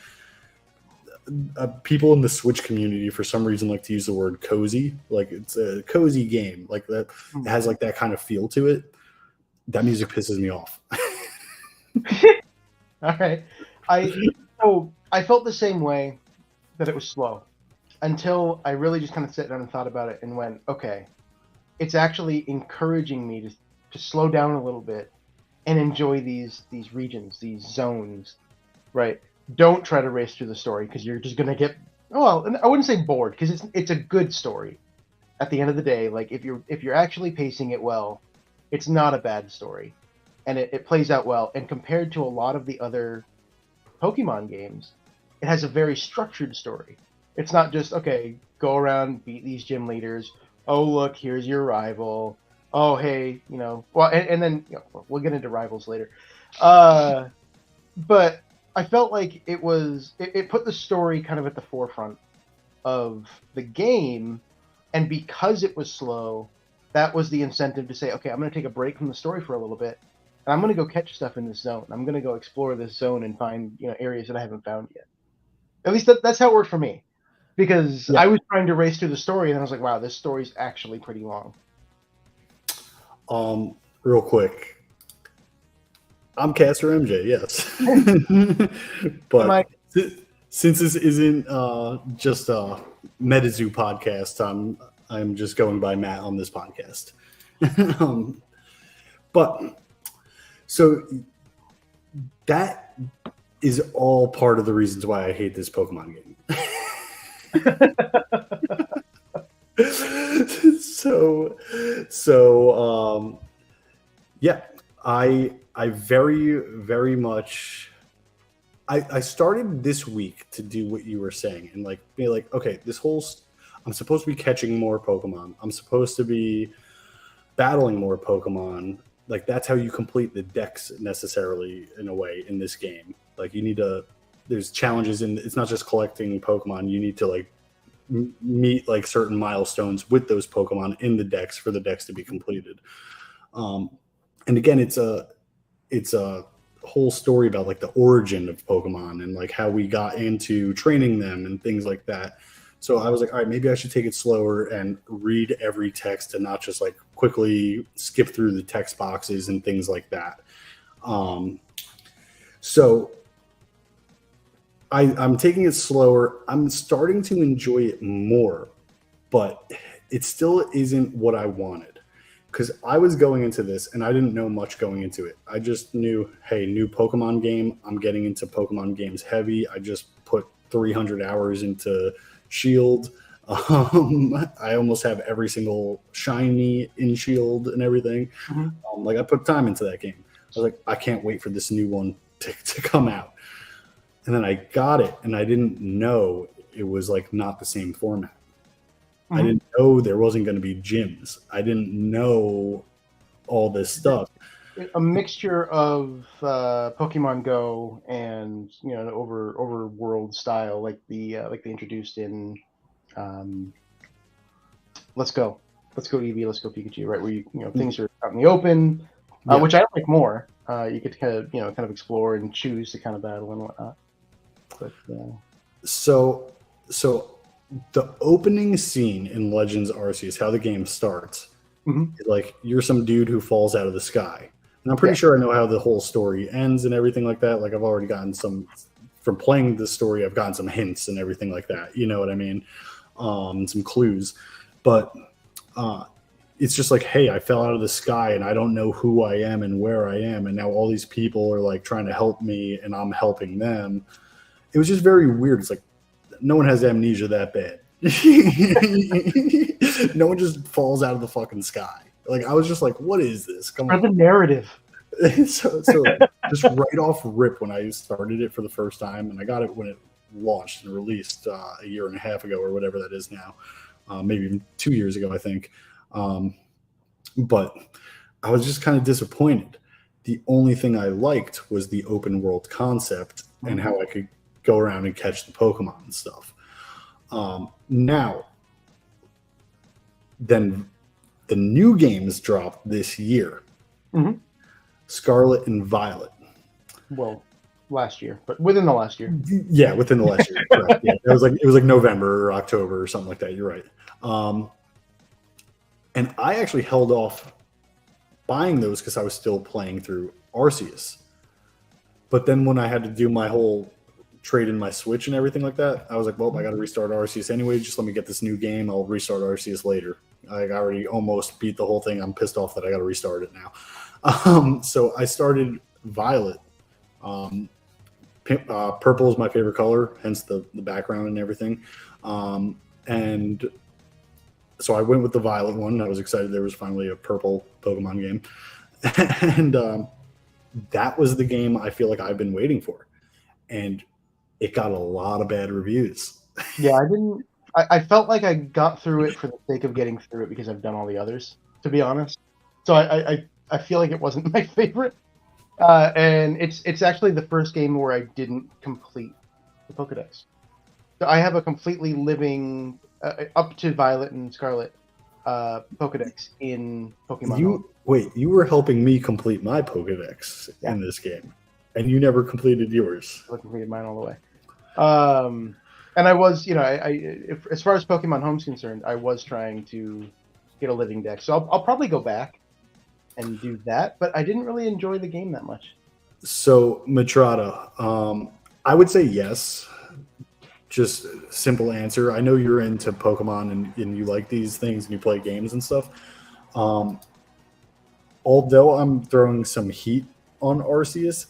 people in the Switch community for some reason like to use the word cozy, like it's a cozy game, like that. It has like that kind of feel to it. That music pisses me off. All right, I felt the same way, that it was slow, until I really just kind of sat down and thought about it and went, okay, it's actually encouraging me to slow down a little bit and enjoy these regions, these zones, right? Don't try to race through the story because you're just gonna get, well, I wouldn't say bored, because it's a good story. At the end of the day, like if you're actually pacing it well, it's not a bad story, and it plays out well. And compared to a lot of the other Pokemon games, it has a very structured story. It's not just, okay, go around, beat these gym leaders. Oh, look, here's your rival. Oh, hey, well, and then we'll get into rivals later. But I felt like it put the story kind of at the forefront of the game, and because it was slow, that was the incentive to say, okay, I'm going to take a break from the story for a little bit, and I'm going to go catch stuff in this zone. I'm going to go explore this zone and find areas that I haven't found yet. At least that's how it worked for me. Because I was trying to race through the story, and I was like, wow, this story's actually pretty long. Real quick. I'm Caster MJ, yes. But since this isn't just a MetaZoo podcast, I'm just going by Matt on this podcast. But so that is all part of the reasons why I hate this Pokemon game. Yeah, I very, very much. I started this week to do what you were saying and like be like, okay, I'm supposed to be catching more Pokemon. I'm supposed to be battling more Pokemon. Like that's how you complete the decks necessarily in a way in this game. Like you need to. There's challenges and it's not just collecting Pokemon. You need to like meet like certain milestones with those Pokemon in the decks for the decks to be completed. And again, it's a whole story about like the origin of Pokemon and like how we got into training them and things like that. So I was like, all right, maybe I should take it slower and read every text and not just like quickly skip through the text boxes and things like that. So I'm taking it slower. I'm starting to enjoy it more, but it still isn't what I wanted. Because I was going into this and I didn't know much going into it. I just knew, hey, new Pokemon game. I'm getting into Pokemon games heavy. I just put 300 hours into Shield. I almost have every single shiny in Shield and everything. Mm-hmm. Like I put time into that game. I was like, I can't wait for this new one to come out. And then I got it and I didn't know it was like not the same format. I didn't know there wasn't going to be gyms. I didn't know all this stuff. A mixture of Pokemon Go and the overworld style, like they introduced in Let's Go Eevee, Let's Go Pikachu, right? Where things are out in the open, which I like more. You get to kind of explore and choose to kind of battle and whatnot. But so. The opening scene in Legends Arceus, how the game starts, like you're some dude who falls out of the sky. And I'm pretty sure I know how the whole story ends and everything like that. Like I've already gotten from playing this story, I've gotten some hints and everything like that. You know what I mean? Some clues. But it's just like, hey, I fell out of the sky and I don't know who I am and where I am. And now all these people are like trying to help me and I'm helping them. It was just very weird. It's like, no one has amnesia that bad. No one just falls out of the fucking sky. Like I was just like, what is this? Come on. The narrative. so just right off rip when I started it for the first time, and I got it when it launched and released a year and a half ago or whatever that is now, maybe even 2 years ago, I think. But I was just kind of disappointed. The only thing I liked was the open world concept and how I could go around and catch the Pokemon and stuff. Now, then the new games dropped this year. Scarlet and Violet. Well, last year, but within the last year. Yeah, within the last year. Correct. Yeah, it was like November or October or something like that. You're right. And I actually held off buying those because I was still playing through Arceus. But then when I had to do my whole trade in my Switch and everything like that, I was like, well, I got to restart Arceus anyway. Just let me get this new game. I'll restart Arceus later. I already almost beat the whole thing. I'm pissed off that I got to restart it now. So I started Violet. Purple is my favorite color, hence the background and everything. And so I went with the Violet one. I was excited there was finally a purple Pokemon game. And that was the game I feel like I've been waiting for. And it got a lot of bad reviews. Yeah, I felt like I got through it for the sake of getting through it because I've done all the others, to be honest. So I feel like it wasn't my favorite. And it's actually the first game where I didn't complete the Pokedex. So I have a completely living, up to Violet and Scarlet, Pokedex in Pokemon Home. Wait, you were helping me complete my Pokedex in this game, and you never completed yours. I completed mine all the way. And I was, as far as Pokemon Home's concerned, I was trying to get a living deck. So I'll probably go back and do that, but I didn't really enjoy the game that much. So, Matrata, I would say yes, just simple answer. I know you're into Pokemon and you like these things and you play games and stuff. Um, although I'm throwing some heat on Arceus,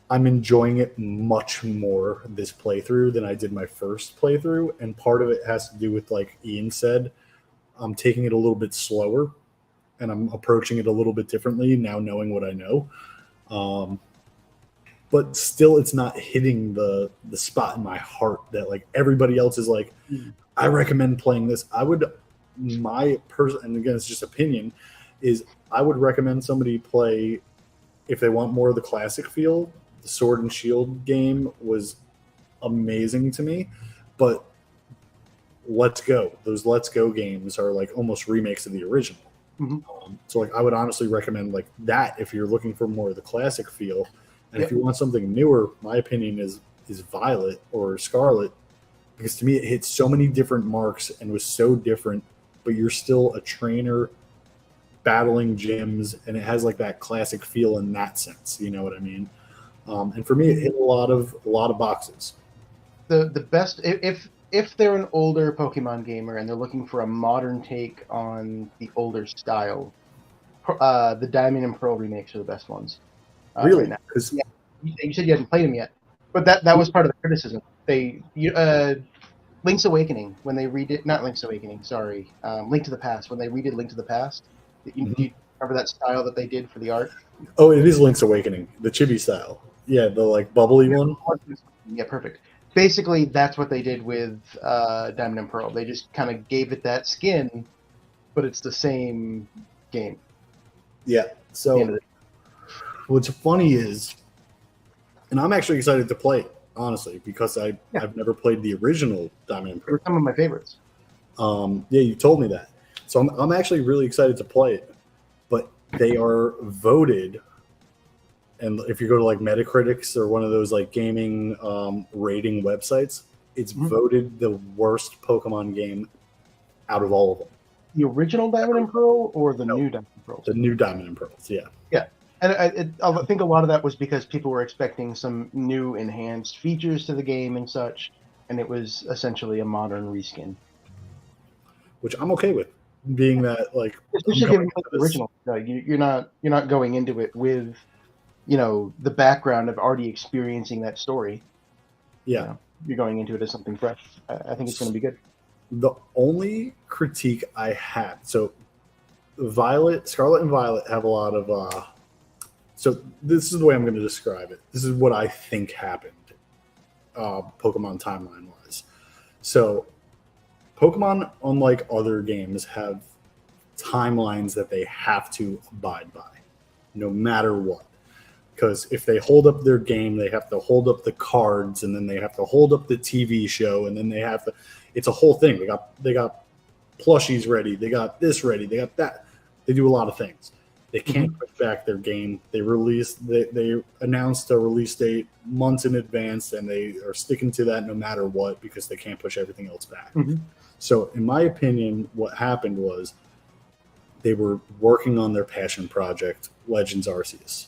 I'm enjoying it much more this playthrough than I did my first playthrough. And part of it has to do with, like Ian said, I'm taking it a little bit slower and I'm approaching it a little bit differently now, knowing what I know. Um, but still, it's not hitting the spot in my heart that like everybody else is like, I recommend playing this. I would, my person, and again, it's just opinion, is I would recommend somebody play, if they want more of the classic feel. The Sword and Shield game was amazing to me, but Let's Go, those Let's Go games are like almost remakes of the original. So like I would honestly recommend like that if you're looking for more of the classic feel. And if you want something newer, my opinion is Violet or Scarlet, because to me it hit so many different marks and was so different, but you're still a trainer battling gyms, and it has like that classic feel in that sense. You know what I mean? And for me, it hit a lot of boxes. The best if they're an older Pokemon gamer and they're looking for a modern take on the older style, the Diamond and Pearl remakes are the best ones. Really? Right now. Yeah, you said you hadn't played them yet, but that was part of the criticism. Link's Awakening, when they redid, not Link's Awakening, sorry, Link to the Past, when they redid Link to the Past, do you remember that style that they did for the art? Oh, it is Link's Awakening, the chibi style. Yeah, the like bubbly one. Yeah, perfect. Basically, that's what they did with Diamond and Pearl. They just kind of gave it that skin, but it's the same game. Yeah. So what's funny is, and I'm actually excited to play it, honestly, because I've never played the original Diamond and Pearl. They're some of my favorites. Yeah, you told me that. So I'm actually really excited to play it. But they are voted, and if you go to like Metacritics or one of those like gaming rating websites, it's voted the worst Pokemon game out of all of them. The original Diamond and Pearl or the new Diamond and Pearl? The new Diamond and Pearls, yeah. Yeah. And I think a lot of that was because people were expecting some new enhanced features to the game and such, and it was essentially a modern reskin. Which I'm okay with, being that like especially given the original. You're not going into it with, the background of already experiencing that story. Yeah. You're going into it as something fresh. I think it's going to be good. The only critique I had, so Scarlet and Violet have a lot of so this is the way I'm going to describe it. This is what I think happened, Pokemon timeline wise. So Pokemon, unlike other games, have timelines that they have to abide by, no matter what. Because if they hold up their game, they have to hold up the cards, and then they have to hold up the TV show, and then they have to. It's a whole thing. They got plushies ready. They got this ready. They got that. They do a lot of things. They can't push back their game. They announced a release date months in advance, and they are sticking to that no matter what because they can't push everything else back. So, in my opinion, what happened was they were working on their passion project, Legends Arceus.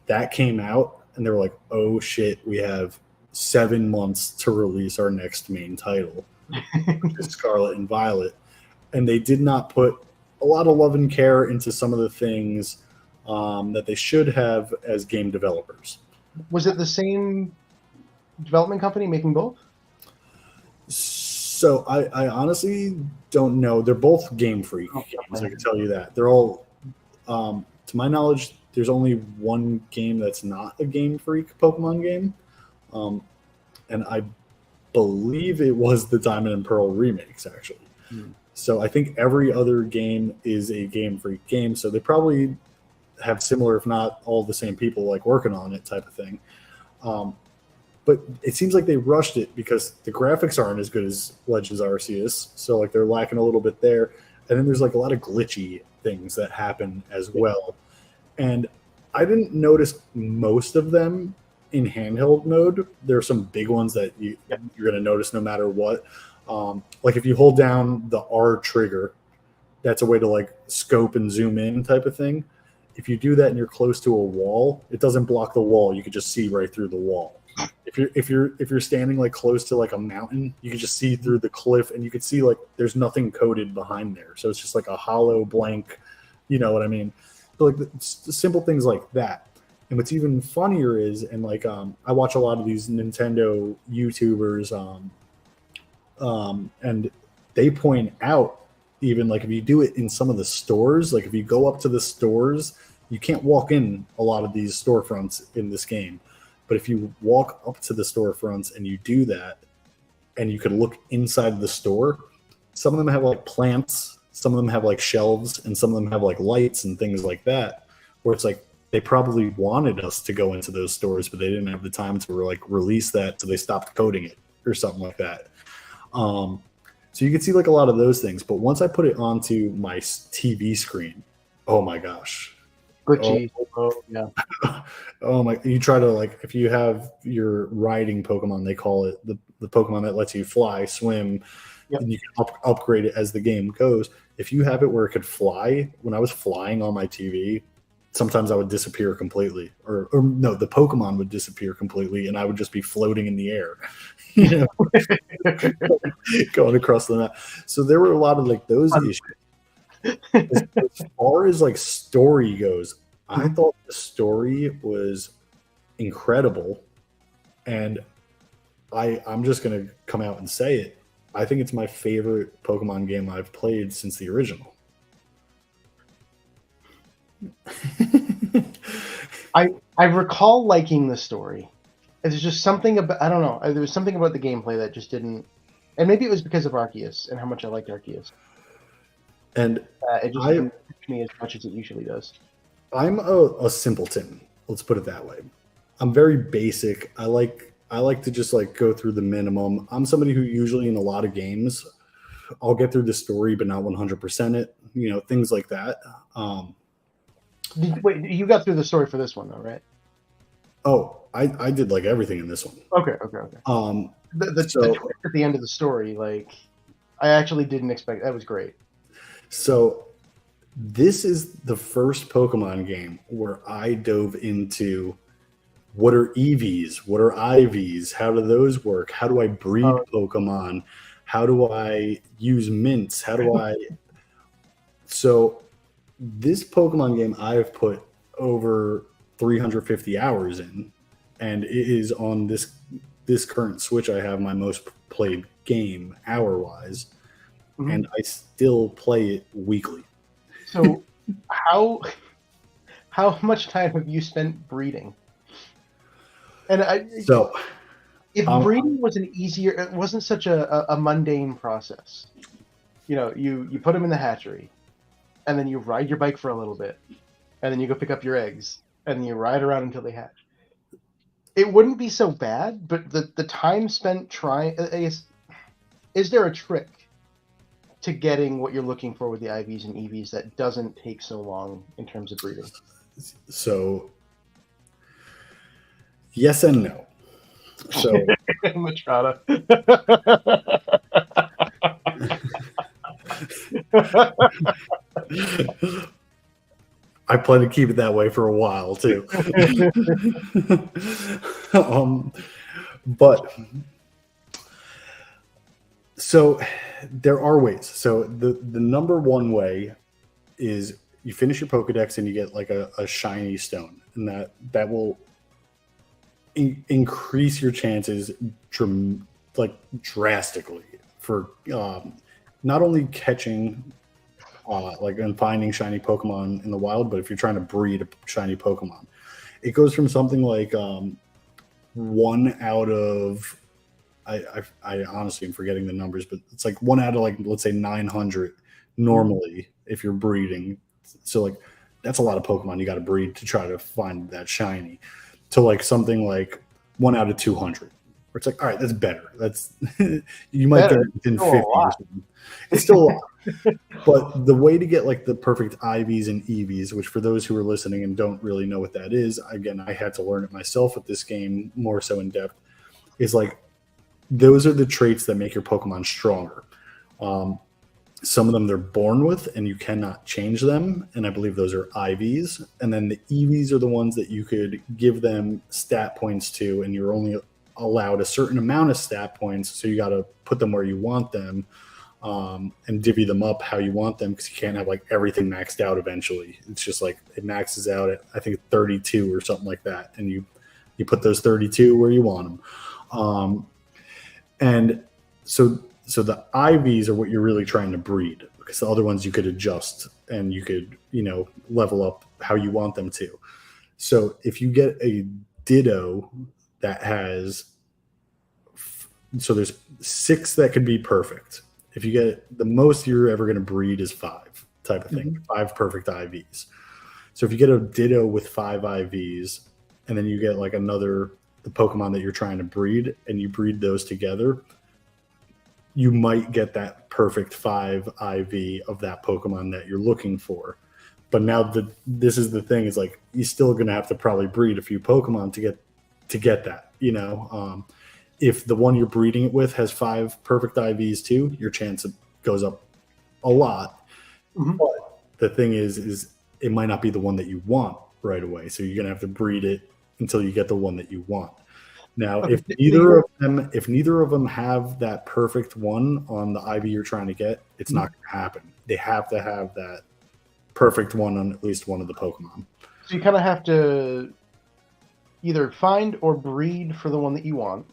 That came out, and they were like, "Oh shit, we have 7 months to release our next main title, which is Scarlet and Violet," and they did not put a lot of love and care into some of the things that they should have as game developers. Was it the same development company making both? So I honestly don't know. They're both Game Freak games. I can tell you that. They're all, to my knowledge, there's only one game that's not a Game Freak Pokemon game. And I believe it was the Diamond and Pearl remakes, actually. So I think every other game is a Game Freak game. So they probably have similar, if not all the same people like working on it type of thing. But it seems like they rushed it because the graphics aren't as good as Legends Arceus. So like they're lacking a little bit there. And then there's like a lot of glitchy things that happen as well. And I didn't notice most of them in handheld mode. There are some big ones that you're going to notice no matter what. Like if you hold down the R trigger, that's a way to like scope and zoom in type of thing. If you do that and you're close to a wall, it doesn't block the wall. You can just see right through the wall. if you're standing like close to like a mountain, you can just see through the cliff, and you can see like there's nothing coded behind there, so it's just like a hollow blank. You know what I mean? So like simple things like that. And what's even funnier is, and like I watch a lot of these Nintendo YouTubers, and they point out, even like if you do it in some of the stores, like if you go up to the stores, you can't walk in a lot of these storefronts in this game. But if you walk up to the storefronts and you do that, and you can look inside the store, some of them have like plants, some of them have like shelves, and some of them have like lights and things like that, where it's like they probably wanted us to go into those stores, but they didn't have the time to like release that, so they stopped coding it or something like that. So you can see like a lot of those things. But once I put it onto my TV screen, oh my gosh. Glitchy. Oh yeah. Oh my! You try to like, if you have your riding Pokemon, they call it the Pokemon that lets you fly, swim, Yep. and you can upgrade it as the game goes. If you have it where it could fly, when I was flying on my TV, sometimes I would disappear completely, or no, the Pokemon would disappear completely, and I would just be floating in the air, you know, going across the map. So there were a lot of like those issues. As far as like story goes, I thought the story was incredible, and I'm just gonna come out and say it. I think it's my favorite Pokemon game I've played since the original. I recall liking the story. There's just something about, I don't know. There was something about the gameplay that just didn't, and maybe it was because of Arceus and how much I liked Arceus. And it just didn't touch me as much as it usually does. I'm a simpleton. Let's put it that way. I'm very basic. I like to just like go through the minimum. I'm somebody who usually in a lot of games, I'll get through the story, but not 100% it. You know, things like that. Wait, you got through the story for this one though, right? Oh, I did like everything in this one. Okay. The twist at the end of the story, like, I actually didn't expect. That was great. So this is the first Pokemon game where I dove into what are EVs, what are IVs, how do those work, how do I breed Pokemon, how do I use mints, how do I... So this Pokemon game I have put over 350 hours in, and it is on this current Switch. I have my most played game hour-wise, and I still play it weekly. So how much time have you spent breeding? And if breeding was it wasn't such a mundane process. You know, you put them in the hatchery, and then you ride your bike for a little bit, and then you go pick up your eggs, and then you ride around until they hatch. It wouldn't be so bad, but the time spent trying, is there a trick to getting what you're looking for with the IVs and EVs that doesn't take so long in terms of breeding? So yes and no. So Machada. I plan to keep it that way for a while too. But so there are ways. So the number one way is you finish your Pokedex and you get like a shiny stone, and that will increase your chances drastically for not only catching like and finding shiny Pokemon in the wild, but if you're trying to breed a shiny Pokemon, it goes from something like 1 out of I honestly am forgetting the numbers, but it's like 1 out of like, let's say 900 normally if you're breeding. So like that's a lot of Pokemon you got to breed to try to find that shiny, to like something like 1 out of 200. Where it's like, all right, that's better. That's you might get it within 50 or something. It's still a lot. But the way to get like the perfect IVs and EVs, which for those who are listening and don't really know what that is, again, I had to learn it myself with this game more so in depth, is like those are the traits that make your Pokemon stronger. Some of them they're born with, and you cannot change them. And I believe those are IVs. And then the EVs are the ones that you could give them stat points to, and you're only allowed a certain amount of stat points. So you got to put them where you want them, and divvy them up how you want them, because you can't have like everything maxed out eventually. It's just like it maxes out at, I think, 32 or something like that. And you put those 32 where you want them. And so the IVs are what you're really trying to breed, because the other ones you could adjust and you could, level up how you want them to. So if you get a Ditto that has, so there's 6 that could be perfect. If you get, the most you're ever going to breed is 5 type of thing, 5 perfect IVs. So if you get a Ditto with 5 IVs, and then you get like the Pokemon that you're trying to breed, and you breed those together, you might get that perfect 5 IV of that Pokemon that you're looking for. But now this is the thing, is like, you're still going to have to probably breed a few Pokemon to get that, if the one you're breeding it with has 5 perfect IVs too, your chance goes up a lot. But the thing is it might not be the one that you want right away. So you're going to have to breed it until you get the one that you want. Now, if neither of them have that perfect one on the IV you're trying to get, it's not going to happen. They have to have that perfect one on at least one of the Pokemon. So you kind of have to either find or breed for the one that you want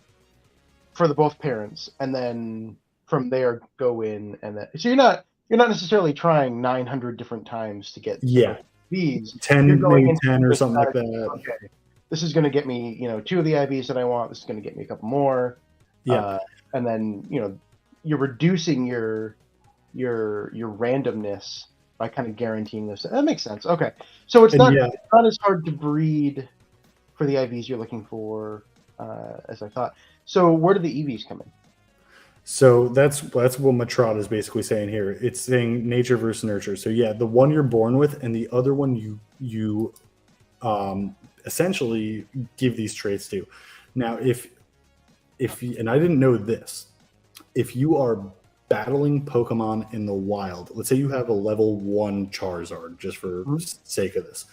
for the both parents, and then from there go in, and then so you're not necessarily trying 900 different times to get these 10, maybe 10 or something like that. Okay, this is going to get me 2 of the IVs that I want. This is going to get me a couple more. And then you're reducing your randomness by kind of guaranteeing this. That makes sense. Okay, so it's not as hard to breed for the IVs you're looking for as I thought. So where do the EVs come in? So that's what Matrata is basically saying here. It's saying nature versus nurture. So yeah, the one you're born with, and the other one you essentially give these traits to. Now, if and I didn't know this, if you are battling Pokemon in the wild, let's say you have a level 1 Charizard, just for sake of this,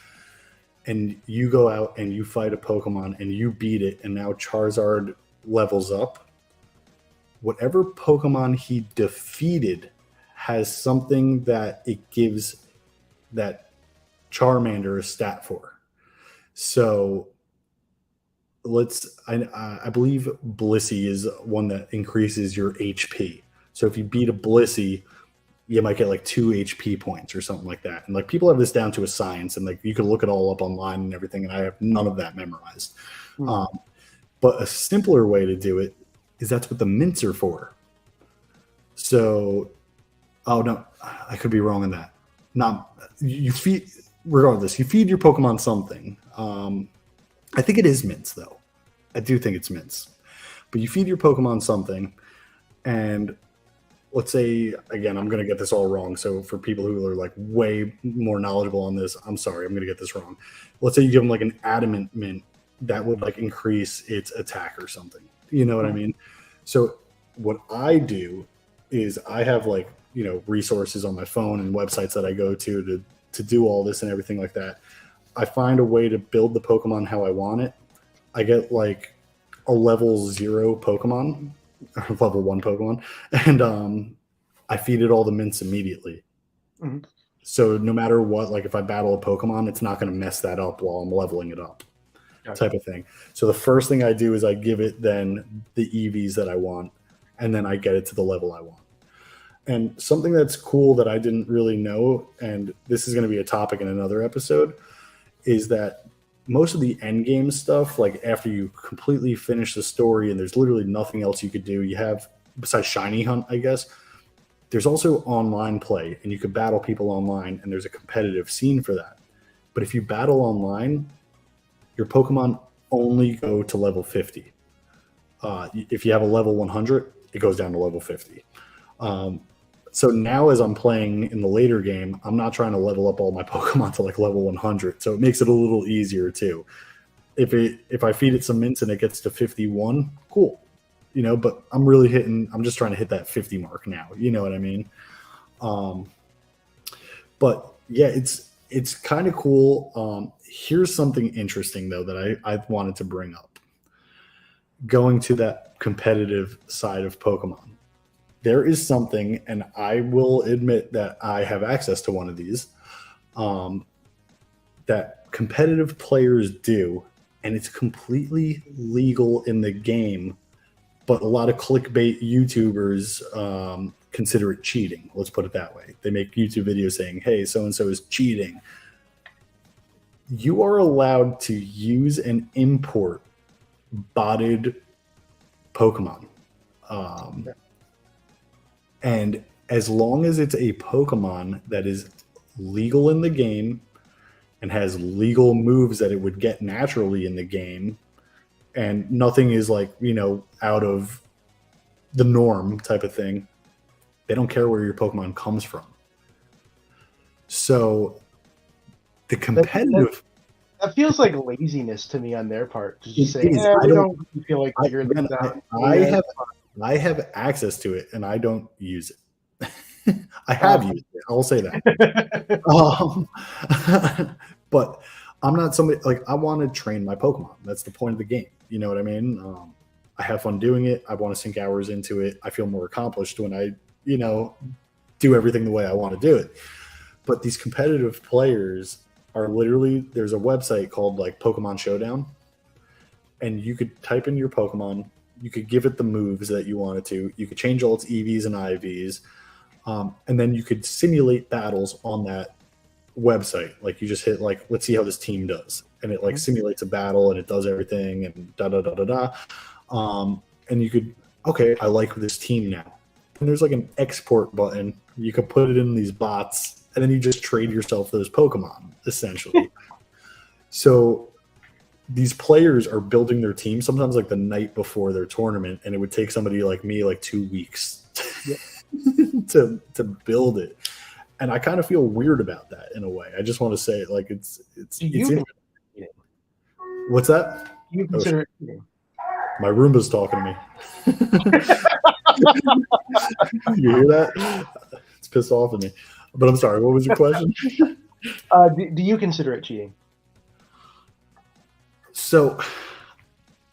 and you go out and you fight a Pokemon and you beat it, and now Charizard levels up, whatever Pokemon he defeated has something that it gives that Charmander a stat for. So I believe Blissey is one that increases your HP. So if you beat a Blissey, you might get like 2 HP points or something like that. And like, people have this down to a science, and like, you can look it all up online and everything, and I have none of that memorized. But a simpler way to do it is that's what the mints are for. So, oh no, I could be wrong on that. You feed your Pokemon something. I think it is mints, though. I do think it's mints. But you feed your Pokemon something, and let's say, again, I'm going to get this all wrong. So for people who are like way more knowledgeable on this, I'm sorry, I'm going to get this wrong. Let's say you give them like an adamant mint that would like increase its attack or something. You know what I mean? So what I do is I have like, resources on my phone and websites that I go to do all this and everything like that. I find a way to build the Pokemon how I want it. I get like a level 0 Pokemon, or level 1 Pokemon, and I feed it all the mints immediately. So no matter what, like if I battle a Pokemon, it's not going to mess that up while I'm leveling it up. Type of thing. So the first thing I do is I give it then the EVs that I want, and then I get it to the level I want. And something that's cool that I didn't really know, and this is going to be a topic in another episode, is that most of the end game stuff, like after you completely finish the story and there's literally nothing else you could do, you have, besides Shiny Hunt, I guess, there's also online play, and you could battle people online, and there's a competitive scene for that. But if you battle online, your Pokemon only go to level 50. If you have a level 100, it goes down to level 50. So now as I'm playing in the later game, I'm not trying to level up all my Pokemon to like level 100. So it makes it a little easier too. If I feed it some mints and it gets to 51, cool. But I'm just trying to hit that 50 mark now. You know what I mean? Um, but yeah, it's kind of cool. Here's something interesting though that I wanted to bring up. Going to that competitive side of Pokemon, there is something, and I will admit that I have access to one of these, um, that competitive players do, and it's completely legal in the game, but a lot of clickbait YouTubers consider it cheating. Let's put it that way. They make YouTube videos saying, hey, so and so is cheating. You are allowed to use and import botted Pokemon. And as long as it's a Pokemon that is legal in the game and has legal moves that it would get naturally in the game, and nothing is like, out of the norm type of thing, they don't care where your Pokemon comes from. So the competitive... That feels like laziness to me on their part. To just say, we don't feel like figuring this out. I have access to it, and I don't use it. I have used it. I'll say that. But I'm not somebody like I want to train my Pokemon. That's the point of the game. You know what I mean? I have fun doing it. I want to sink hours into it. I feel more accomplished when I, do everything the way I want to do it. But these competitive players are literally, there's a website called like Pokemon Showdown, and you could type in your Pokemon. You could give it the moves that you wanted to. You could change all its EVs and IVs. And then you could simulate battles on that website. Like you just hit like, let's see how this team does. And it like simulates a battle and it does everything and da-da-da-da-da. And you could, okay, I like this team now. And there's like an export button. You could put it in these bots and then you just trade yourself those Pokemon, essentially. So these players are building their team sometimes like the night before their tournament, and it would take somebody like me like 2 weeks to build it. And I kind of feel weird about that in a way. I just want to say it like it's what's that? You consider it cheating? My Roomba's talking to me. You hear that? It's pissed off at me. But I'm sorry, what was your question? Do you consider it cheating? So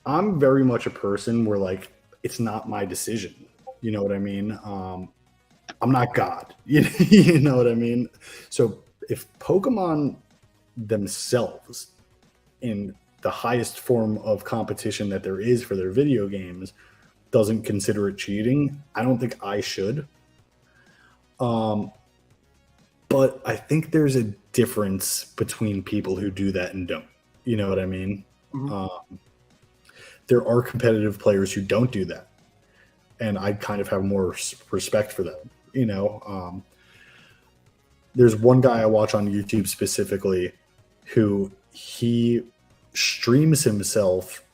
I'm very much a person where like it's not my decision. You know what I mean? I'm not God. You know what I mean? So if Pokemon themselves, in the highest form of competition that there is for their video games, doesn't consider it cheating, I don't think I should. But I think there's a difference between people who do that and don't. You know what I mean? Mm-hmm. There are competitive players who don't do that, and I kind of have more respect for them. There's one guy I watch on YouTube specifically who he streams himself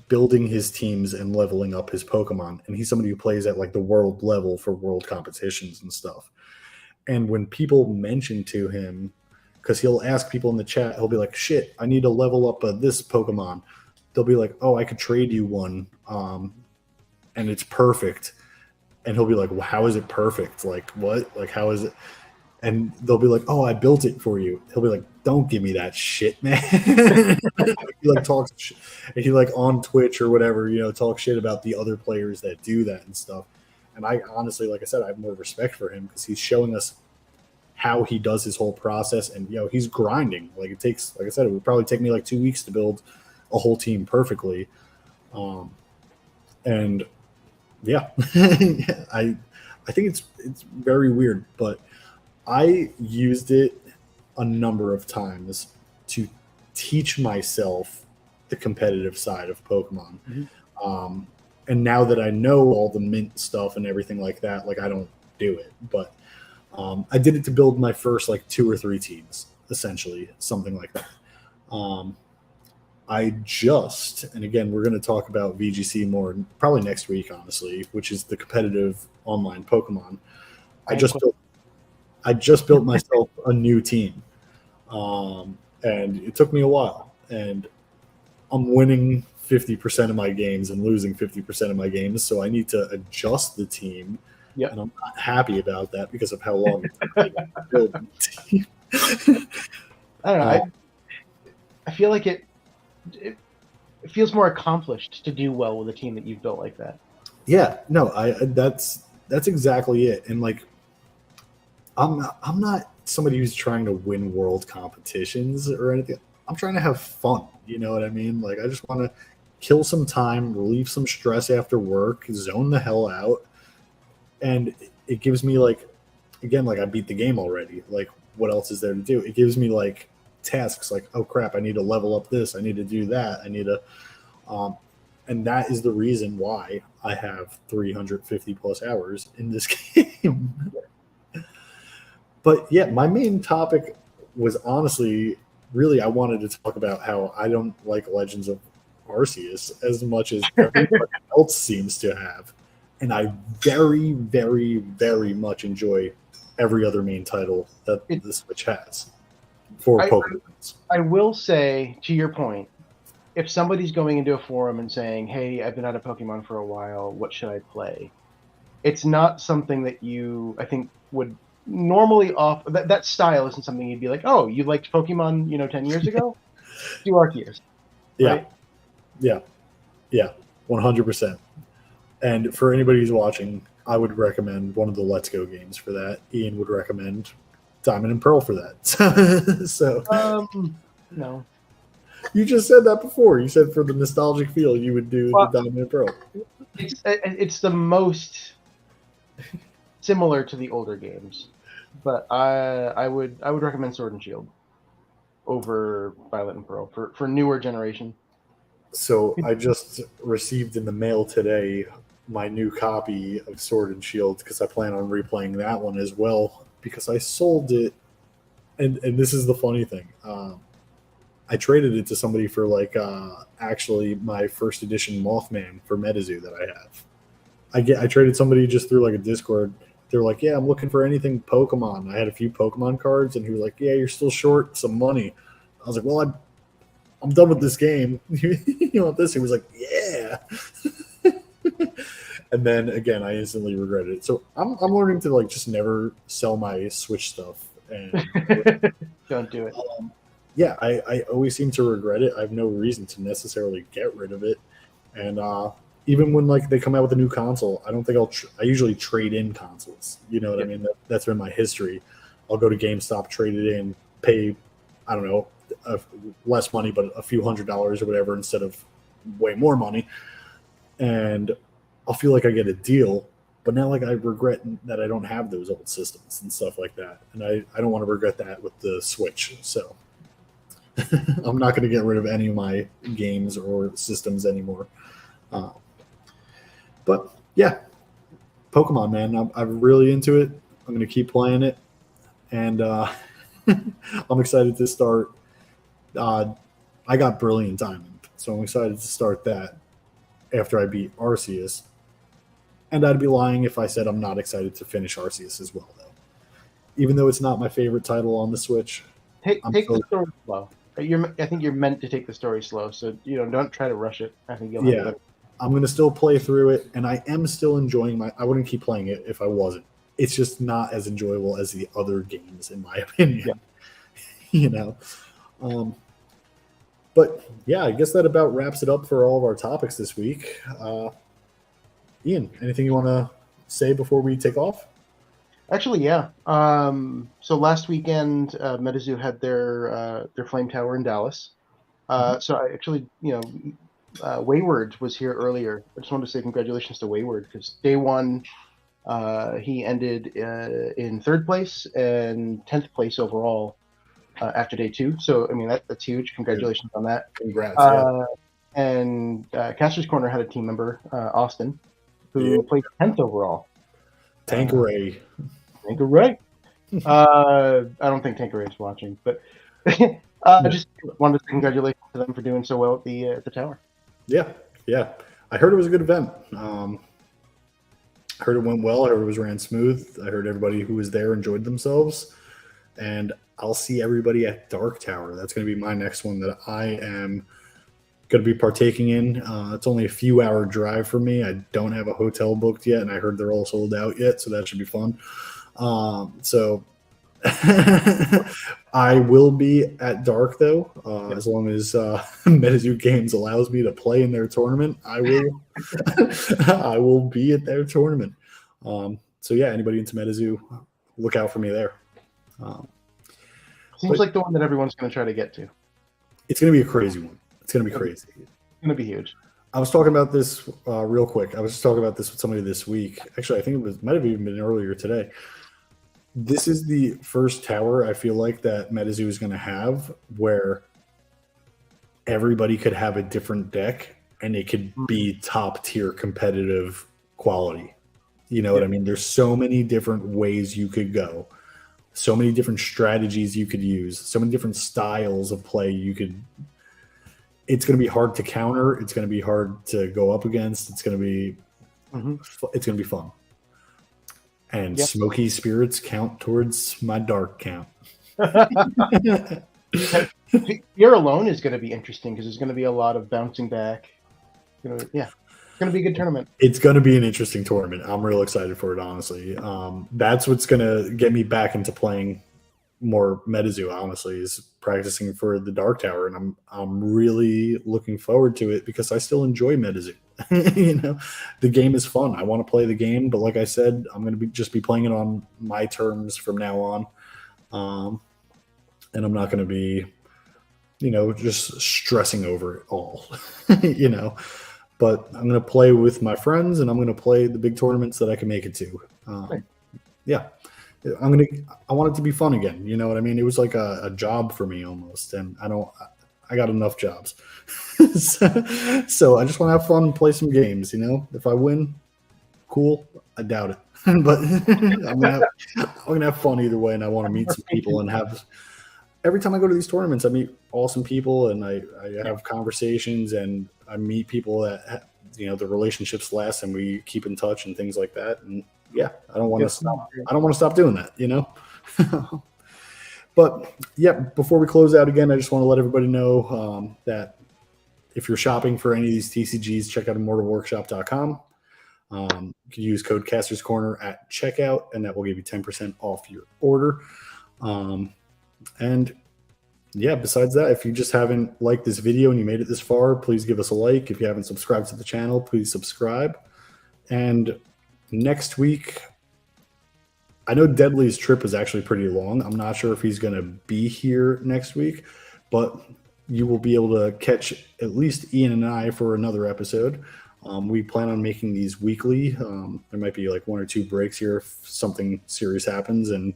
building his teams and leveling up his Pokemon, and he's somebody who plays at like the world level for world competitions and stuff. And when people mention to him, because he'll ask people in the chat, he'll be like, shit, I need to level up this Pokemon. They'll be like, oh, I could trade you one, and it's perfect. And he'll be like, well, how is it perfect? Like, what? Like, how is it? And they'll be like, oh, I built it for you. He'll be like, don't give me that shit, man. He like talks shit. And he like on Twitch or whatever, talk shit about the other players that do that and stuff. And I honestly, like I said, I have more respect for him because he's showing us how he does his whole process. And, he's grinding. Like it takes, like I said, it would probably take me like 2 weeks to build a whole team perfectly. And yeah, I think it's very weird, but I used it a number of times to teach myself the competitive side of Pokemon. Mm-hmm. And now that I know all the mint stuff and everything like that, like I don't do it, but I did it to build my first like 2 or 3 teams, essentially, something like that. And again, we're going to talk about VGC more probably next week, honestly, which is the competitive online Pokemon. I just built myself a new team, and it took me a while, and I'm winning 50% of my games and losing 50% of my games, so I need to adjust the team Yep. And I'm not happy about that because of how long it took me to build the team. I don't know. I feel like it feels more accomplished to do well with a team that you've built like that. Yeah, no, that's exactly it. And like, I'm not somebody who's trying to win world competitions or anything. I'm trying to have fun. You know what I mean? Like, I just want to kill some time, relieve some stress after work, zone the hell out, and it gives me like, again, like I beat the game already. Like, what else is there to do? It gives me like tasks like, oh crap, I need to level up this, I need to do that, I need to, um, and that is the reason why I have 350 plus hours in this game. But yeah, my main topic was honestly, really, I wanted to talk about how I don't like Legends of Arceus as much as everybody else seems to have. And I very, very, very much enjoy every other main title that the Switch has for Pokemon. I will say, to your point, if somebody's going into a forum and saying, hey, I've been out of Pokemon for a while, what should I play? It's not something that you, I think, would normally off that style isn't something you'd be like, oh, you liked Pokemon, 10 years ago? Do Arceus. Right? Yeah. 100%. And for anybody who's watching, I would recommend one of the Let's Go games for that. Ian would recommend Diamond and Pearl for that. So no. You just said that before. You said for the nostalgic feel, you would do the Diamond and Pearl. It's the most similar to the older games, but I would recommend Sword and Shield over Violet and Pearl for newer generation. So I just received in the mail today my new copy of Sword and Shield because I plan on replaying that one as well because I sold it. And this is the funny thing. I traded it to somebody for like actually my first edition Mothman for MetaZoo that I have. I traded somebody just through like a Discord. They're like, yeah, I'm looking for anything Pokemon. I had a few Pokemon cards, and he was like, yeah, you're still short some money. I was like, well, I'm done with this game. You want this? He was like, yeah. And then again, I instantly regretted it. So I'm learning to like just never sell my Switch stuff. And don't do it. Yeah, I always seem to regret it. I have no reason to necessarily get rid of it. And even when like they come out with a new console, I don't think I usually trade in consoles. You know what I mean? That's been my history. I'll go to GameStop, trade it in, pay, I don't know, less money, but a few $100s or whatever instead of way more money. And I'll feel like I get a deal. But now, like, I regret that I don't have those old systems and stuff like that. And I don't want to regret that with the Switch. So I'm not going to get rid of any of my games or systems anymore. But yeah, Pokemon, man, I'm really into it. I'm going to keep playing it. And I'm excited to start. I got Brilliant Diamond, so I'm excited to start that after I beat Arceus. And I'd be lying if I said I'm not excited to finish Arceus as well, though. Even though it's not my favorite title on the Switch. Take the story slow. I think you're meant to take the story slow, so don't try to rush it. I think you'll have it. I'm going to still play through it, and I am still enjoying I wouldn't keep playing it if I wasn't. It's just not as enjoyable as the other games, in my opinion. Yeah. But yeah, I guess that about wraps it up for all of our topics this week. Ian, anything you want to say before we take off? Actually, yeah. So last weekend, MetaZoo had their Flame Tower in Dallas. So I actually, Wayward was here earlier. I just wanted to say congratulations to Wayward because day one, he ended in third place and 10th place overall after day two. So I mean that's huge. Congratulations on that. Congrats. And Caster's Corner had a team member, Austin, who placed 10th overall. Tanqueray. Tanqueray. I don't think Tanqueray's watching, but I just wanted to say congratulations to them for doing so well at the tower. Yeah. I heard it was a good event. I heard it went well. I heard it was ran smooth. I heard everybody who was there enjoyed themselves. And I'll see everybody at Dark Tower. That's going to be my next one that I am going to be partaking in. It's only a few hour drive for me. I don't have a hotel booked yet, and I heard they're all sold out yet, so that should be fun. So I will be at dark though, as long as MetaZoo Games allows me to play in their tournament. I will. I will be at their tournament. So yeah, anybody into MetaZoo, look out for me there. Seems like the one that everyone's going to try to get to. It's going to be a crazy one. It's going to be crazy. It's going to be huge. I was talking about this real quick. I was just talking about this with somebody this week. Actually, I think might have even been earlier today. This is the first tower I feel like that MetaZoo is going to have where everybody could have a different deck and it could be top tier competitive quality. You know what I mean? There's so many different ways you could go, so many different strategies you could use, so many different styles of play you could. It's going to be hard to counter. It's going to be hard to go up against. It's going to be, it's going to be fun. And smoky spirits count towards my dark count. Fear alone is going to be interesting because there's going to be a lot of bouncing back. It's going to be a good tournament. It's going to be an interesting tournament. I'm real excited for it, honestly. That's what's going to get me back into playing more MetaZoo, honestly, is practicing for the Dark Tower, and I'm really looking forward to it because I still enjoy MetaZoo. You know, the game is fun. I want to play the game, but like I said, I'm going to just be playing it on my terms from now on, and I'm not going to be, just stressing over it all, But I'm going to play with my friends, and I'm going to play the big tournaments that I can make it to. Yeah. I want it to be fun again. You know what I mean? It was like a job for me almost, and I got enough jobs. So I just want to have fun and play some games. If I win, cool. I doubt it, but I'm gonna have fun either way, and I want to meet some people and have. Every time I go to these tournaments, I meet awesome people, and I have conversations, and I meet people that the relationships last, and we keep in touch and things like that. And yeah, I don't want to stop. I don't want to stop doing that, But yeah, before we close out again, I just want to let everybody know that if you're shopping for any of these TCGs, check out immortalworkshop.com. You can use code Caster's Corner at checkout, and that will give you 10% off your order. And yeah, besides that, if you just haven't liked this video and you made it this far, please give us a like. If you haven't subscribed to the channel, please subscribe. And next week, I know Deadly's trip is actually pretty long. I'm not sure if he's going to be here next week, but you will be able to catch at least Ian and I for another episode. We plan on making these weekly. There might be like 1 or 2 breaks here if something serious happens and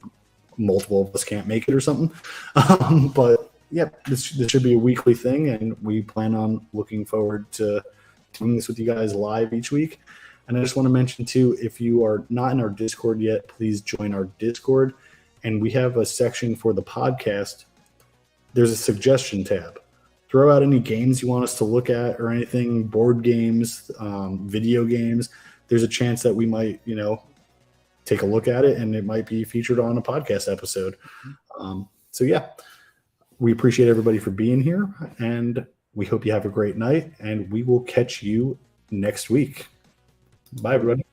multiple of us can't make it or something. But yeah, this should be a weekly thing, and we plan on looking forward to doing this with you guys live each week. And I just want to mention too, if you are not in our Discord yet, please join our Discord. And we have a section for the podcast. There's a suggestion tab. Throw out any games you want us to look at or anything, board games, video games. There's a chance that we might, take a look at it, and it might be featured on a podcast episode. So yeah, we appreciate everybody for being here, and we hope you have a great night, and we will catch you next week. Bye, everybody.